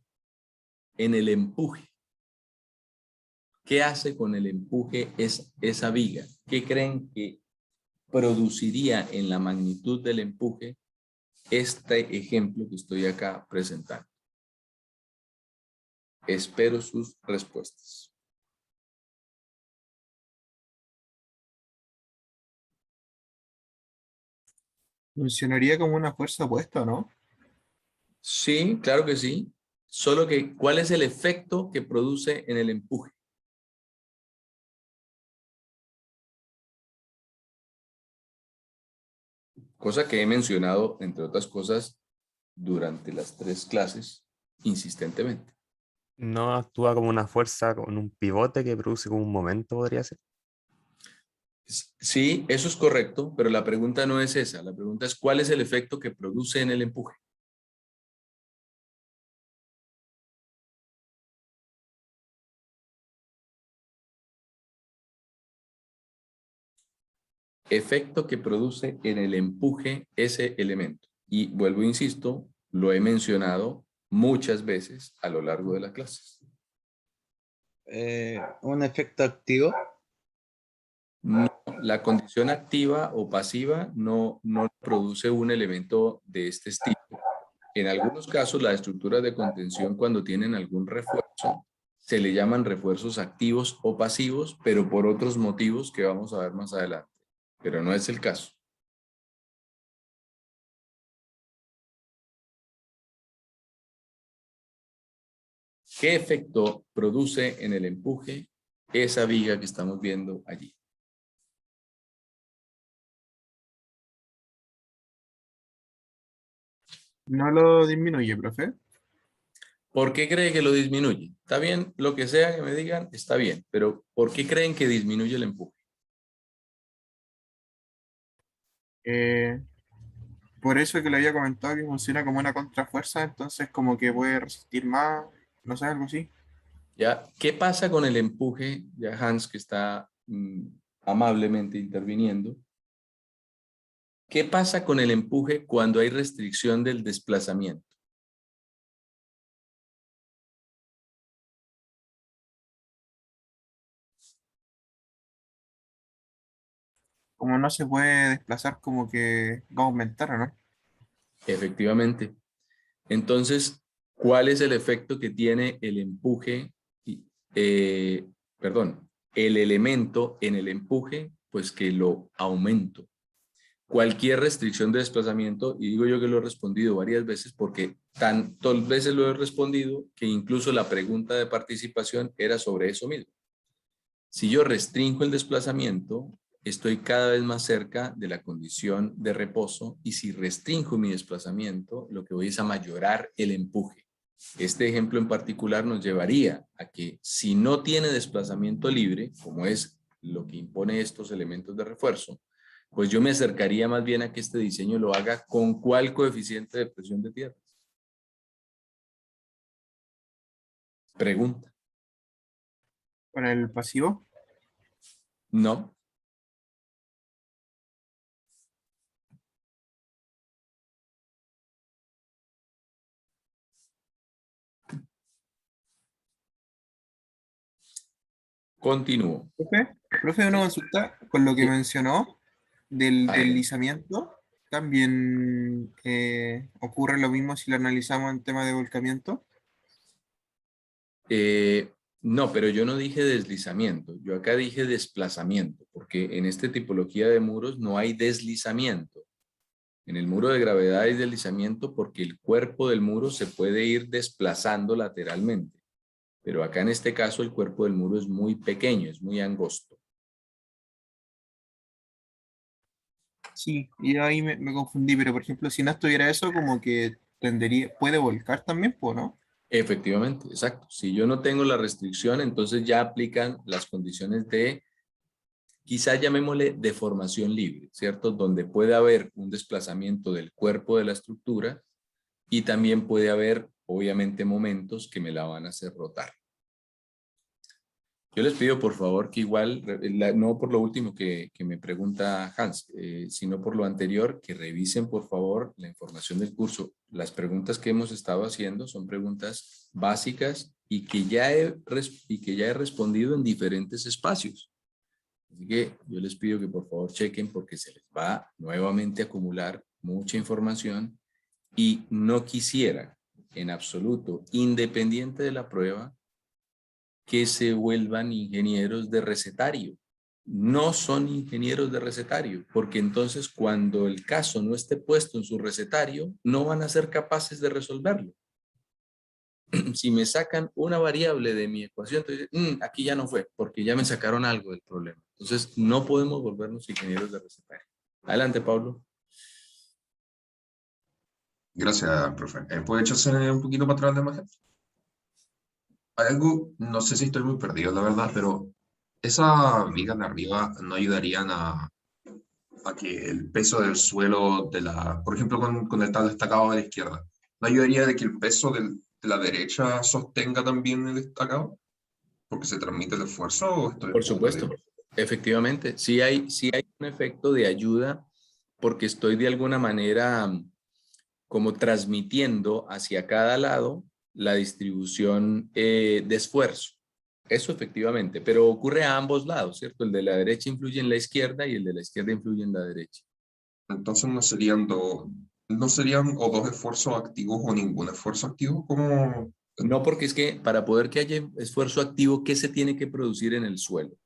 en el empuje? ¿Qué hace con el empuje esa viga? ¿Qué creen que produciría en la magnitud del empuje este ejemplo que estoy acá presentando? Espero sus respuestas. Funcionaría como una fuerza opuesta, ¿no? Sí, claro que sí. Solo que, ¿cuál es el efecto que produce en el empuje? Cosa que he mencionado, entre otras cosas, durante las 3 clases, insistentemente. No actúa como una fuerza con un pivote que produce como un momento, podría ser. Sí, eso es correcto, pero la pregunta no es esa. La pregunta es, ¿cuál es el efecto que produce en el empuje? Efecto que produce en el empuje ese elemento. Y vuelvo, insisto, lo he mencionado muchas veces a lo largo de las clases. Un efecto activo. No, la condición activa o pasiva no produce un elemento de este estilo. En algunos casos, las estructuras de contención, cuando tienen algún refuerzo, se le llaman refuerzos activos o pasivos, pero por otros motivos que vamos a ver más adelante. Pero no es el caso. ¿Qué efecto produce en el empuje esa viga que estamos viendo allí? No lo disminuye, profe. ¿Por qué cree que lo disminuye? Está bien, lo que sea que me digan, está bien, pero ¿por qué creen que disminuye el empuje? Eh, por eso que le había comentado que funciona como una contrafuerza, entonces como que puede resistir más, no sé, algo así. ¿Ya? ¿Qué pasa con el empuje? Ya Hans, que está amablemente interviniendo. ¿Qué pasa con el empuje cuando hay restricción del desplazamiento? Como no se puede desplazar, como que va a aumentar, ¿o no? Efectivamente. Entonces, ¿cuál es el efecto que tiene el empuje? eh, Perdón, el elemento en el empuje, pues que lo aumento. Cualquier restricción de desplazamiento, y digo yo que lo he respondido varias veces porque tantas veces lo he respondido que incluso la pregunta de participación era sobre eso mismo. Si yo restringo el desplazamiento, estoy cada vez más cerca de la condición de reposo y si restringo mi desplazamiento, lo que voy es a mayorar el empuje. Este ejemplo en particular nos llevaría a que si no tiene desplazamiento libre, como es lo que impone estos elementos de refuerzo, pues yo me acercaría más bien a que este diseño lo haga con ¿cuál coeficiente de presión de tierra? Pregunta. Con el pasivo. No. Continúo. Profe, Profe, una consulta con lo que Sí. mencionó del Adelante. deslizamiento. También ocurre lo mismo si lo analizamos en tema de volcamiento. No, pero yo no dije deslizamiento, yo acá dije desplazamiento, porque en esta tipología de muros no hay deslizamiento. En el muro de gravedad hay deslizamiento porque el cuerpo del muro se puede ir desplazando lateralmente, pero acá en este caso el cuerpo del muro es muy pequeño, es muy angosto. Sí, y ahí me confundí, pero por ejemplo, si no estuviera eso, como que puede volcar también, pues, ¿no? Efectivamente, exacto. Si yo no tengo la restricción, entonces ya aplican las condiciones de, quizá llamémosle deformación libre, ¿cierto? Donde puede haber un desplazamiento del cuerpo de la estructura y también puede haber, obviamente, momentos que me la van a hacer rotar. Yo les pido, por favor, que igual, no por lo último que me pregunta Hans, sino por lo anterior, que revisen, por favor, la información del curso. Las preguntas que hemos estado haciendo son preguntas básicas y que ya he respondido en diferentes espacios. Así que yo les pido que por favor chequen porque se les va nuevamente a acumular mucha información y no quisiera en absoluto, independiente de la prueba, que se vuelvan ingenieros de recetario. No son ingenieros de recetario, porque entonces cuando el caso no esté puesto en su recetario, no van a ser capaces de resolverlo. Si me sacan una variable de mi ecuación, entonces, aquí ya no fue, porque ya me sacaron algo del problema. Entonces, no podemos volvernos ingenieros de recetario. Adelante, Pablo. Gracias, profe. ¿Puede echarse un poquito para atrás la imagen? Hay algo, no sé si estoy muy perdido, la verdad, pero esas vigas de arriba no ayudarían a que el peso del suelo por ejemplo, con el tabla destacado de la izquierda, ¿no ayudaría de que el peso de la derecha sostenga también el destacado? ¿Porque se transmite el esfuerzo o estoy un Por poco supuesto, perdido? efectivamente, sí hay un efecto de ayuda porque estoy de alguna manera como transmitiendo hacia cada lado la distribución de esfuerzo. Eso efectivamente, pero ocurre a ambos lados, ¿cierto? El de la derecha influye en la izquierda y el de la izquierda influye en la derecha. Entonces no serían o dos esfuerzos activos o ningún esfuerzo activo, como... No, porque es que para poder que haya esfuerzo activo, ¿qué se tiene que producir en el suelo?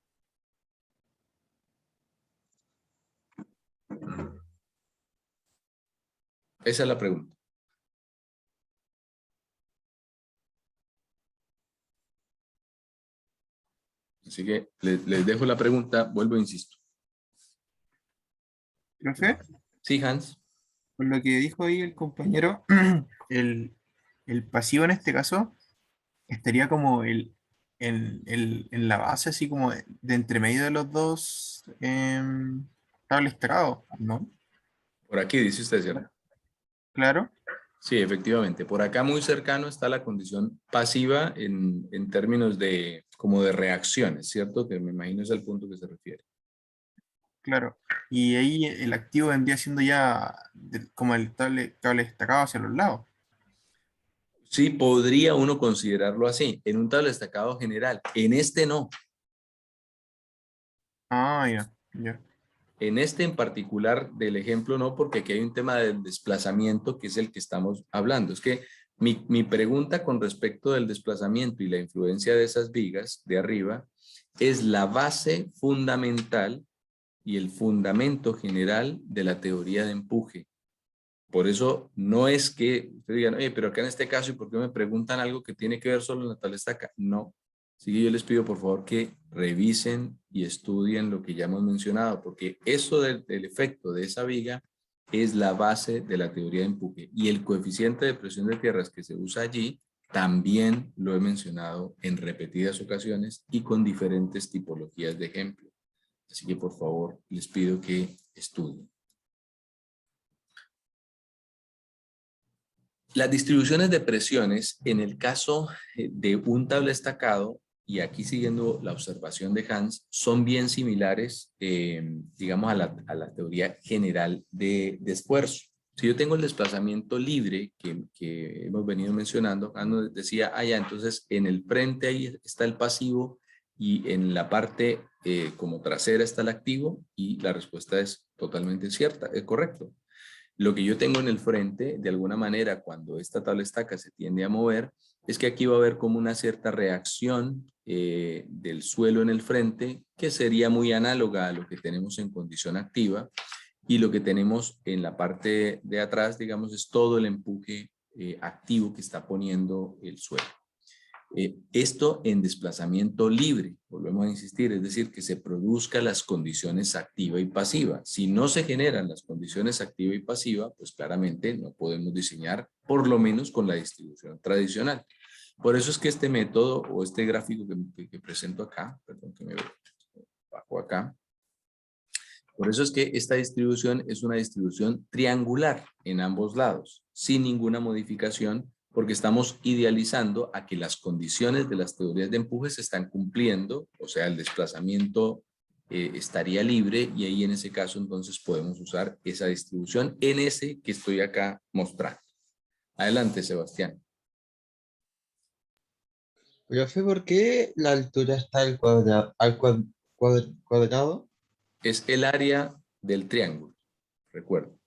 Esa es la pregunta. Así que les dejo la pregunta, vuelvo e insisto. Profe, Sí, Hans. con lo que dijo ahí el compañero, el, el pasivo en este caso estaría como en la base, así como de entre medio de los dos cables tarados, ¿no? Por aquí dice usted, ¿cierto? Claro, Sí, efectivamente. Por acá muy cercano está la condición pasiva en términos de como de reacciones, ¿cierto? Que me imagino es el punto que se refiere. claro. Y ahí el activo vendría siendo ya como el cable destacado hacia los lados. Sí, podría uno considerarlo así, en un tabla destacado general. En este no. Ah, ya, ya. En este en particular del ejemplo no, porque aquí hay un tema del desplazamiento que es el que estamos hablando. Es que mi pregunta con respecto del desplazamiento y la influencia de esas vigas de arriba es la base fundamental y el fundamento general de la teoría de empuje. Por eso no es que ustedes digan, oye, pero acá en este caso, ¿y por qué me preguntan algo que tiene que ver solo en la tabla estaca? No. Así que yo les pido por favor que revisen y estudien lo que ya hemos mencionado, porque eso del efecto de esa viga es la base de la teoría de empuje. Y el coeficiente de presión de tierras que se usa allí, también lo he mencionado en repetidas ocasiones y con diferentes tipologías de ejemplo. Así que por favor les pido que estudien. Las distribuciones de presiones, en el caso de un tabla estacado, y aquí siguiendo la observación de Hans, son bien similares, digamos, a la teoría general de esfuerzo. Si yo tengo el desplazamiento libre que hemos venido mencionando, Hans nos decía, ya, entonces en el frente ahí está el pasivo y en la parte como trasera está el activo, y la respuesta es totalmente cierta, es correcto. Lo que yo tengo en el frente, de alguna manera, cuando esta tabla estaca se tiende a mover, es que aquí va a haber como una cierta reacción del suelo en el frente, que sería muy análoga a lo que tenemos en condición activa, y lo que tenemos en la parte de atrás, digamos, es todo el empuje activo que está poniendo el suelo. Esto en desplazamiento libre, volvemos a insistir, es decir, que se produzcan las condiciones activa y pasiva. Si no se generan las condiciones activa y pasiva, pues claramente no podemos diseñar, por lo menos con la distribución tradicional. Por eso es que este método o este gráfico que presento acá, perdón que me bajo acá, por eso es que esta distribución es una distribución triangular en ambos lados, sin ninguna modificación, porque estamos idealizando a que las condiciones de las teorías de empuje se están cumpliendo, o sea, el desplazamiento estaría libre, y ahí en ese caso entonces podemos usar esa distribución en ese que estoy acá mostrando. Adelante, Sebastián. Profe, ¿por qué la altura está cuadrado? Es el área del triángulo, recuerdo.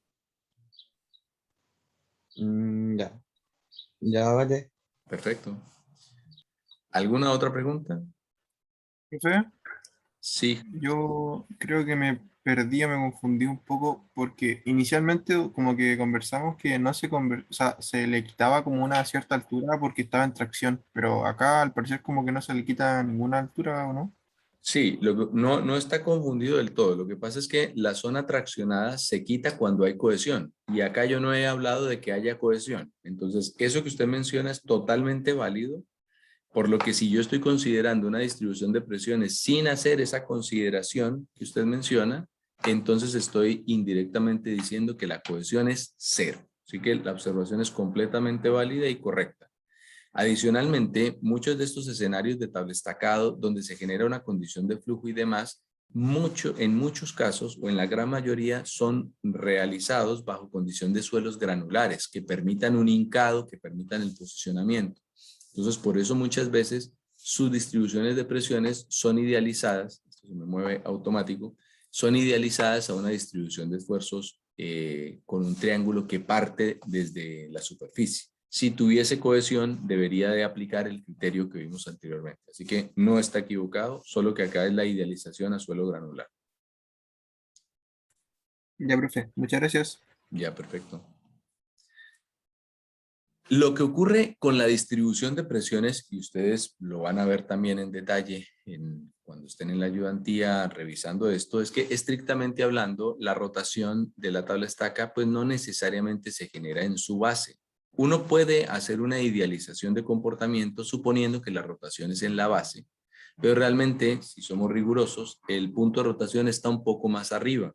Ya. Ya, vale. Perfecto. ¿Alguna otra pregunta? Profe, Sí. yo creo que me perdí, me confundí un poco porque inicialmente como que conversamos que no se o sea, se le quitaba como una cierta altura porque estaba en tracción, pero acá al parecer como que no se le quita ninguna altura, ¿o no? Sí, no está confundido del todo. Lo que pasa es que la zona traccionada se quita cuando hay cohesión. Y acá yo no he hablado de que haya cohesión. Entonces, eso que usted menciona es totalmente válido. Por lo que si yo estoy considerando una distribución de presiones sin hacer esa consideración que usted menciona, entonces estoy indirectamente diciendo que la cohesión es cero. Así que la observación es completamente válida y correcta. Adicionalmente, muchos de estos escenarios de tablestacado donde se genera una condición de flujo y demás, en muchos casos o en la gran mayoría son realizados bajo condición de suelos granulares que permitan un hincado, que permitan el posicionamiento. Entonces, por eso muchas veces sus distribuciones de presiones son idealizadas, esto se me mueve automático, son idealizadas a una distribución de esfuerzos con un triángulo que parte desde la superficie. Si tuviese cohesión, debería de aplicar el criterio que vimos anteriormente. Así que no está equivocado, solo que acá es la idealización a suelo granular. Ya, profe, muchas gracias. Ya, perfecto. Lo que ocurre con la distribución de presiones, y ustedes lo van a ver también en detalle cuando estén en la ayudantía revisando esto, es que estrictamente hablando, la rotación de la tabla estaca pues no necesariamente se genera en su base. Uno puede hacer una idealización de comportamiento suponiendo que la rotación es en la base, pero realmente, si somos rigurosos, el punto de rotación está un poco más arriba.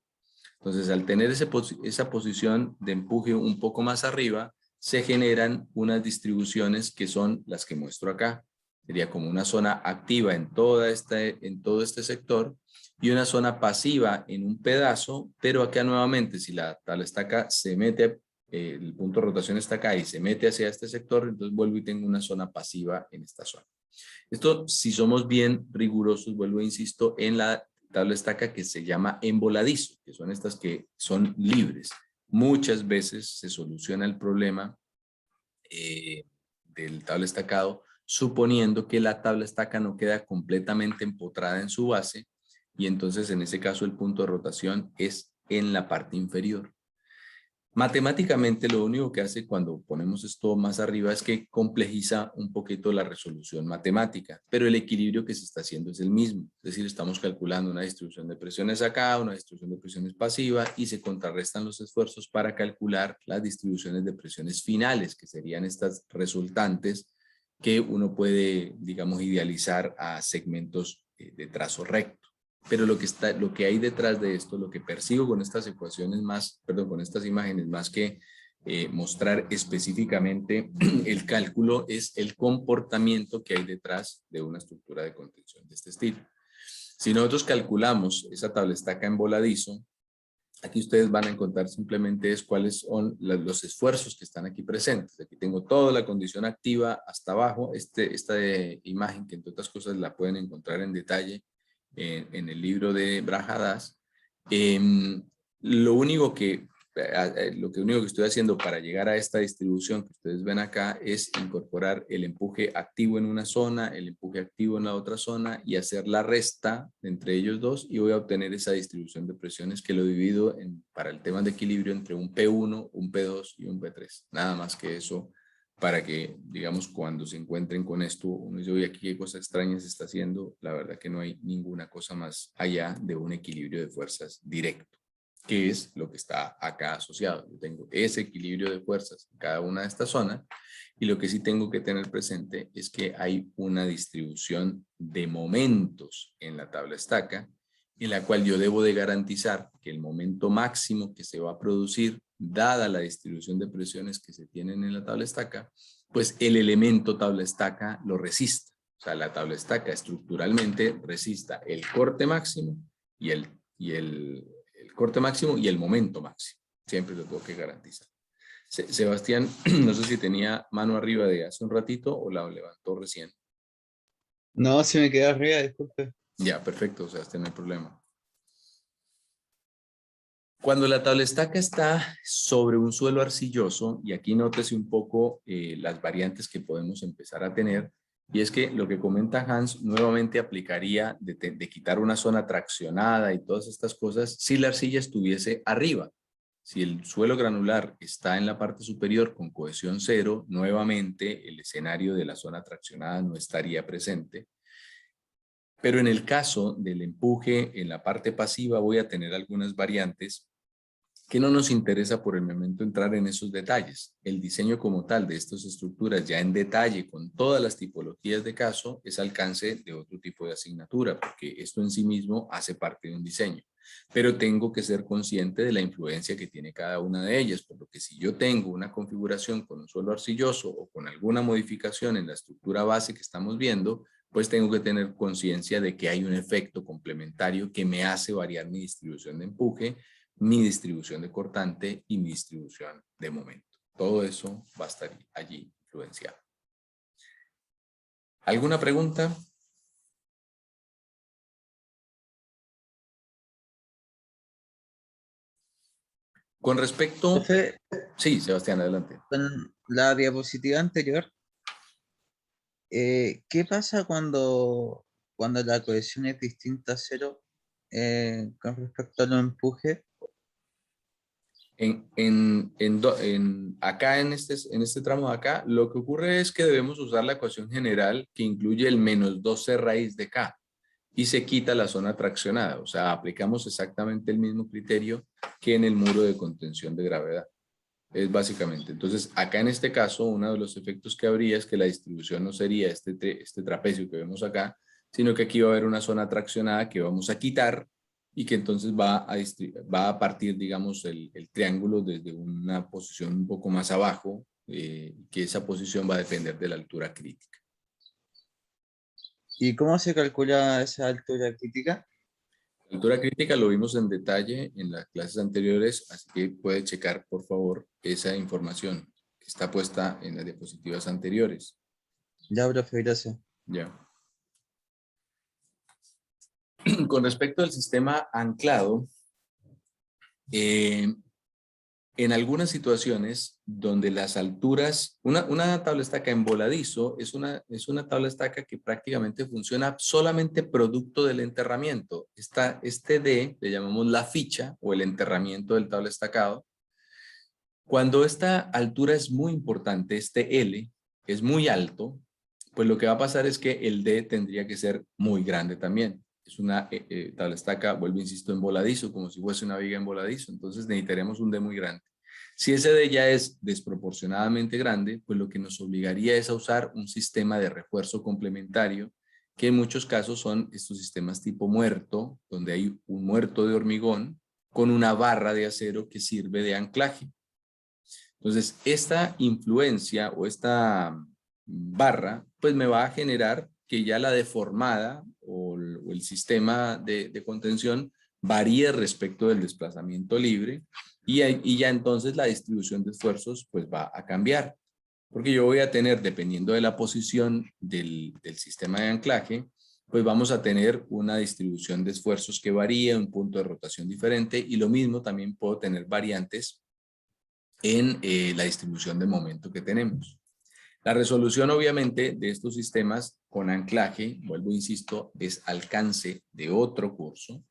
Entonces, al tener esa posición de empuje un poco más arriba, se generan unas distribuciones que son las que muestro acá. Sería como una zona activa en todo este sector y una zona pasiva en un pedazo, pero acá nuevamente, si la tabla estaca se mete, el punto de rotación está acá y se mete hacia este sector, entonces vuelvo y tengo una zona pasiva en esta zona. Esto, si somos bien rigurosos, vuelvo e insisto, en la tabla estaca que se llama emboladizo, que son estas que son libres. Muchas veces se soluciona el problema del tabla estacado suponiendo que la tabla estaca no queda completamente empotrada en su base, y entonces en ese caso el punto de rotación es en la parte inferior. Matemáticamente lo único que hace cuando ponemos esto más arriba es que complejiza un poquito la resolución matemática, pero el equilibrio que se está haciendo es el mismo. Es decir, estamos calculando una distribución de presiones acá, una distribución de presiones pasiva, y se contrarrestan los esfuerzos para calcular las distribuciones de presiones finales, que serían estas resultantes que uno puede, digamos, idealizar a segmentos de trazo recto. Pero lo que hay detrás de esto, lo que persigo con estas ecuaciones con estas imágenes, más que mostrar específicamente el cálculo, es el comportamiento que hay detrás de una estructura de contención de este estilo. Si nosotros calculamos esa tabla estaca en voladizo, Aquí ustedes van a encontrar simplemente es cuáles son los esfuerzos que están aquí presentes. Aquí tengo toda la condición activa hasta abajo. Esta imagen que entre otras cosas la pueden encontrar en detalle en el libro de Brajadas. Lo único que estoy haciendo para llegar a esta distribución que ustedes ven acá es incorporar el empuje activo en una zona, el empuje activo en la otra zona y hacer la resta entre ellos dos y voy a obtener esa distribución de presiones que lo divido para el tema de equilibrio entre un P1, un P2 y un P3. Nada más que eso para que, digamos, cuando se encuentren con esto, uno dice, oye, aquí qué cosa extraña se está haciendo. La verdad que no hay ninguna cosa más allá de un equilibrio de fuerzas directo, que es lo que está acá asociado. Yo tengo ese equilibrio de fuerzas en cada una de estas zonas y lo que sí tengo que tener presente es que hay una distribución de momentos en la tabla estaca en la cual yo debo de garantizar que el momento máximo que se va a producir, dada la distribución de presiones que se tienen en la tabla estaca, pues el elemento tabla estaca lo resista. O sea, la tabla estaca estructuralmente resista el corte máximo y el corte máximo y el momento máximo. Siempre lo tengo que garantizar. Sebastián, no sé si tenía mano arriba de hace un ratito o la levantó recién. No, se me quedó arriba, disculpe. Ya, perfecto, Sebastián, no hay problema. Cuando la tabla estaca está sobre un suelo arcilloso, y aquí nótese un poco las variantes que podemos empezar a tener, y es que lo que comenta Hans nuevamente aplicaría de quitar una zona traccionada y todas estas cosas si la arcilla estuviese arriba. Si el suelo granular está en la parte superior con cohesión cero, nuevamente el escenario de la zona traccionada no estaría presente. Pero en el caso del empuje en la parte pasiva voy a tener algunas variantes que no nos interesa por el momento entrar en esos detalles. El diseño como tal de estas estructuras ya en detalle con todas las tipologías de caso es alcance de otro tipo de asignatura porque esto en sí mismo hace parte de un diseño. Pero tengo que ser consciente de la influencia que tiene cada una de ellas, por lo que si yo tengo una configuración con un suelo arcilloso o con alguna modificación en la estructura base que estamos viendo, pues tengo que tener conciencia de que hay un efecto complementario que me hace variar mi distribución de empuje, mi distribución de cortante y mi distribución de momento. Todo eso va a estar allí influenciado. ¿Alguna pregunta? Con respecto... Profe, Sí, Sebastián, adelante. con la diapositiva anterior, ¿qué pasa cuando la cohesión es distinta a cero con respecto a los empujes? Acá en este tramo de acá, lo que ocurre es que debemos usar la ecuación general que incluye el menos 12 raíz de K y se quita la zona traccionada. O sea, aplicamos exactamente el mismo criterio que en el muro de contención de gravedad. Es básicamente. Entonces, acá en este caso, uno de los efectos que habría es que la distribución no sería este trapecio que vemos acá, sino que aquí va a haber una zona traccionada que vamos a quitar y que entonces va a partir, digamos, el triángulo desde una posición un poco más abajo, que esa posición va a depender de la altura crítica. ¿Y cómo se calcula esa altura crítica? La altura crítica lo vimos en detalle en las clases anteriores, así que puede checar, por favor, esa información que está puesta en las diapositivas anteriores. Ya, profe, gracias. Ya. Con respecto al sistema anclado, en algunas situaciones donde las alturas, una tabla estaca en voladizo es una tabla estaca que prácticamente funciona solamente producto del enterramiento. Este D le llamamos la ficha o el enterramiento del tabla estacado. Cuando esta altura es muy importante, este L es muy alto, pues lo que va a pasar es que el D tendría que ser muy grande también. Es una tabla estaca, vuelvo, insisto, en voladizo, como si fuese una viga en voladizo. Entonces necesitaremos un D muy grande. Si ese D ya es desproporcionadamente grande, pues lo que nos obligaría es a usar un sistema de refuerzo complementario, que en muchos casos son estos sistemas tipo muerto, donde hay un muerto de hormigón con una barra de acero que sirve de anclaje. Entonces, esta influencia o esta barra, pues me va a generar que ya la deformada o el sistema de contención varíe respecto del desplazamiento libre y ya entonces la distribución de esfuerzos pues va a cambiar. Porque yo voy a tener, dependiendo de la posición del sistema de anclaje, pues vamos a tener una distribución de esfuerzos que varía, un punto de rotación diferente, y lo mismo también puedo tener variantes en la distribución de momento que tenemos. La resolución obviamente de estos sistemas con anclaje, vuelvo insisto, es alcance de otro curso,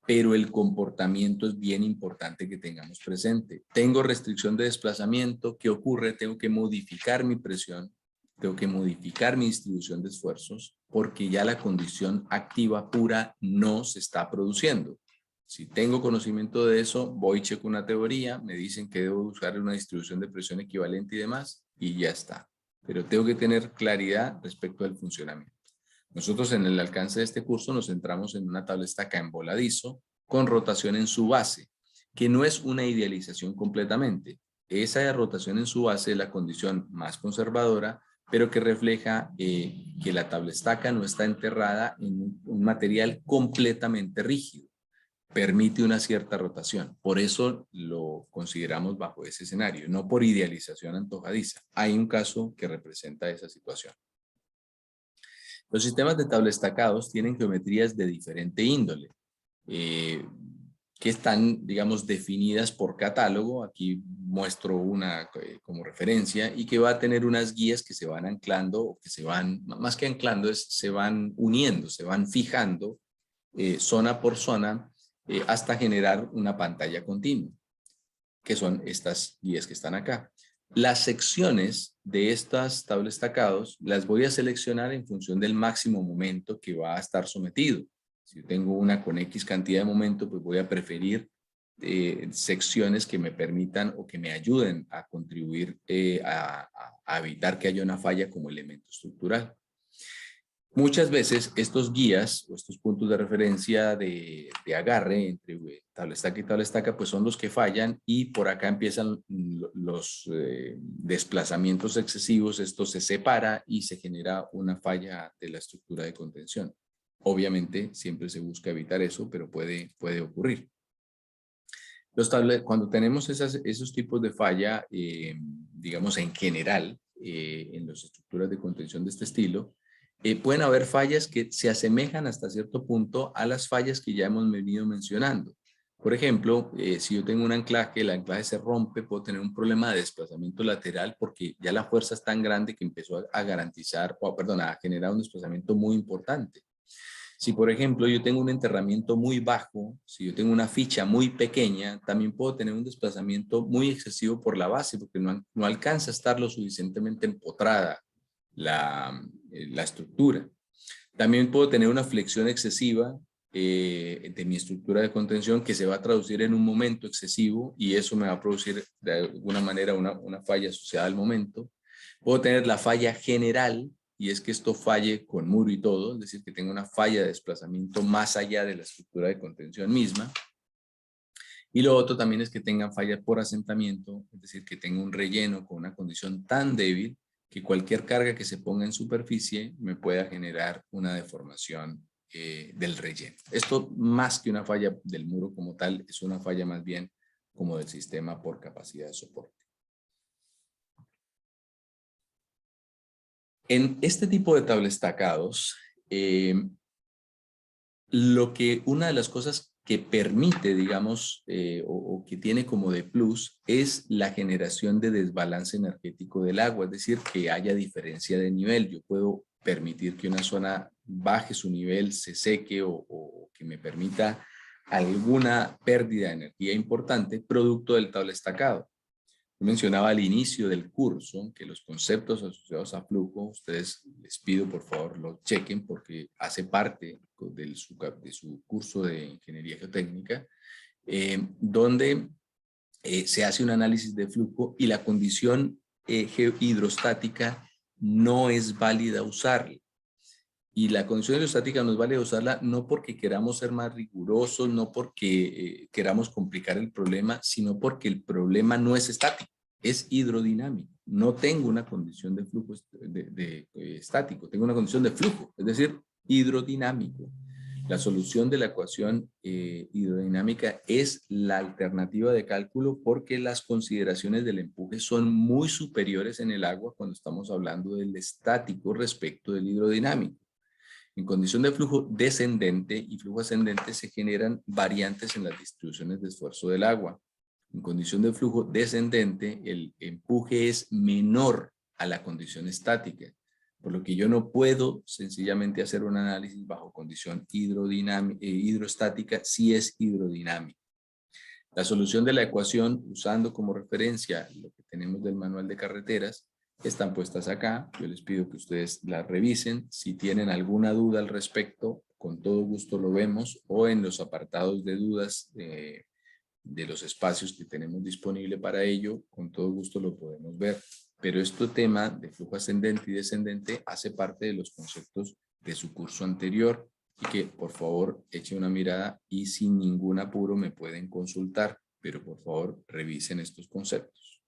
pero el comportamiento es bien importante que tengamos presente. Tengo restricción de desplazamiento, ¿qué ocurre? Tengo que modificar mi presión, tengo que modificar mi distribución de esfuerzos, porque ya la condición activa pura no se está produciendo. Si tengo conocimiento de eso, voy, checo una teoría, me dicen que debo usar una distribución de presión equivalente y demás, y ya está. Pero tengo que tener claridad respecto al funcionamiento. Nosotros en el alcance de este curso nos centramos en una tabla estaca en voladizo con rotación en su base, que no es una idealización completamente. Esa rotación en su base es la condición más conservadora, pero que refleja que la tabla estaca no está enterrada en un material completamente rígido. Permite una cierta rotación. Por eso lo consideramos bajo ese escenario, no por idealización antojadiza. Hay un caso que representa esa situación. Los sistemas de tabla estacados tienen geometrías de diferente índole, que están, digamos, definidas por catálogo. Aquí muestro una como referencia y que va a tener unas guías que se van anclando, o que se van, más que anclando, se van uniendo, se van fijando zona por zona hasta generar una pantalla continua, que son estas guías que están acá. Las secciones de estas tablas estacados las voy a seleccionar en función del máximo momento que va a estar sometido. Si yo tengo una con X cantidad de momento, pues voy a preferir secciones que me permitan o que me ayuden a contribuir a evitar que haya una falla como elemento estructural. Muchas veces estos guías o estos puntos de referencia de agarre entre tabla estaca y tabla estaca pues son los que fallan, y por acá empiezan los desplazamientos excesivos. Esto se separa y se genera una falla de la estructura de contención. Obviamente siempre se busca evitar eso, pero puede ocurrir. Cuando tenemos esos tipos de falla, digamos en general, en las estructuras de contención de este estilo, pueden haber fallas que se asemejan hasta cierto punto a las fallas que ya hemos venido mencionando. Por ejemplo, si yo tengo un anclaje, el anclaje se rompe, puedo tener un problema de desplazamiento lateral porque ya la fuerza es tan grande que empezó a garantizar, a generar un desplazamiento muy importante. Si, por ejemplo, yo tengo un enterramiento muy bajo, si yo tengo una ficha muy pequeña, también puedo tener un desplazamiento muy excesivo por la base porque no alcanza a estar lo suficientemente empotrada la estructura. También puedo tener una flexión excesiva de mi estructura de contención que se va a traducir en un momento excesivo, y eso me va a producir de alguna manera una falla asociada al momento. Puedo tener la falla general, y es que esto falle con muro y todo, es decir, que tenga una falla de desplazamiento más allá de la estructura de contención misma. Y lo otro también es que tengan fallas por asentamiento, es decir, que tenga un relleno con una condición tan débil que cualquier carga que se ponga en superficie me pueda generar una deformación del relleno. Esto, más que una falla del muro como tal, es una falla más bien como del sistema por capacidad de soporte. En este tipo de tablestacados, una de las cosas que permite, digamos, o que tiene como de plus, es la generación de desbalance energético del agua, es decir, que haya diferencia de nivel. Yo puedo permitir que una zona baje su nivel, se seque, o que me permita alguna pérdida de energía importante producto del tablestacado. Yo mencionaba al inicio del curso que los conceptos asociados a flujo, ustedes les pido por favor lo chequen porque hace parte de su curso de Ingeniería Geotécnica, donde se hace un análisis de flujo y la condición hidrostática no es válida usarla. Y la condición hidrostática no es válida usarla no porque queramos ser más rigurosos, no porque queramos complicar el problema, sino porque el problema no es estático, es hidrodinámico. No tengo una condición de flujo estático, tengo una condición de flujo, es decir, hidrodinámico. La solución de la ecuación hidrodinámica es la alternativa de cálculo porque las consideraciones del empuje son muy superiores en el agua cuando estamos hablando del estático respecto del hidrodinámico. En condición de flujo descendente y flujo ascendente se generan variantes en las distribuciones de esfuerzo del agua. En condición de flujo descendente, el empuje es menor a la condición estática, por lo que yo no puedo sencillamente hacer un análisis bajo condición hidroestática si es hidrodinámico. La solución de la ecuación, usando como referencia lo que tenemos del manual de carreteras, están puestas acá. Yo les pido que ustedes las revisen. Si tienen alguna duda al respecto, con todo gusto lo vemos, o en los apartados de dudas de los espacios que tenemos disponible para ello, con todo gusto lo podemos ver. Pero este tema de flujo ascendente y descendente hace parte de los conceptos de su curso anterior y que por favor echen una mirada y sin ningún apuro me pueden consultar, pero por favor revisen estos conceptos.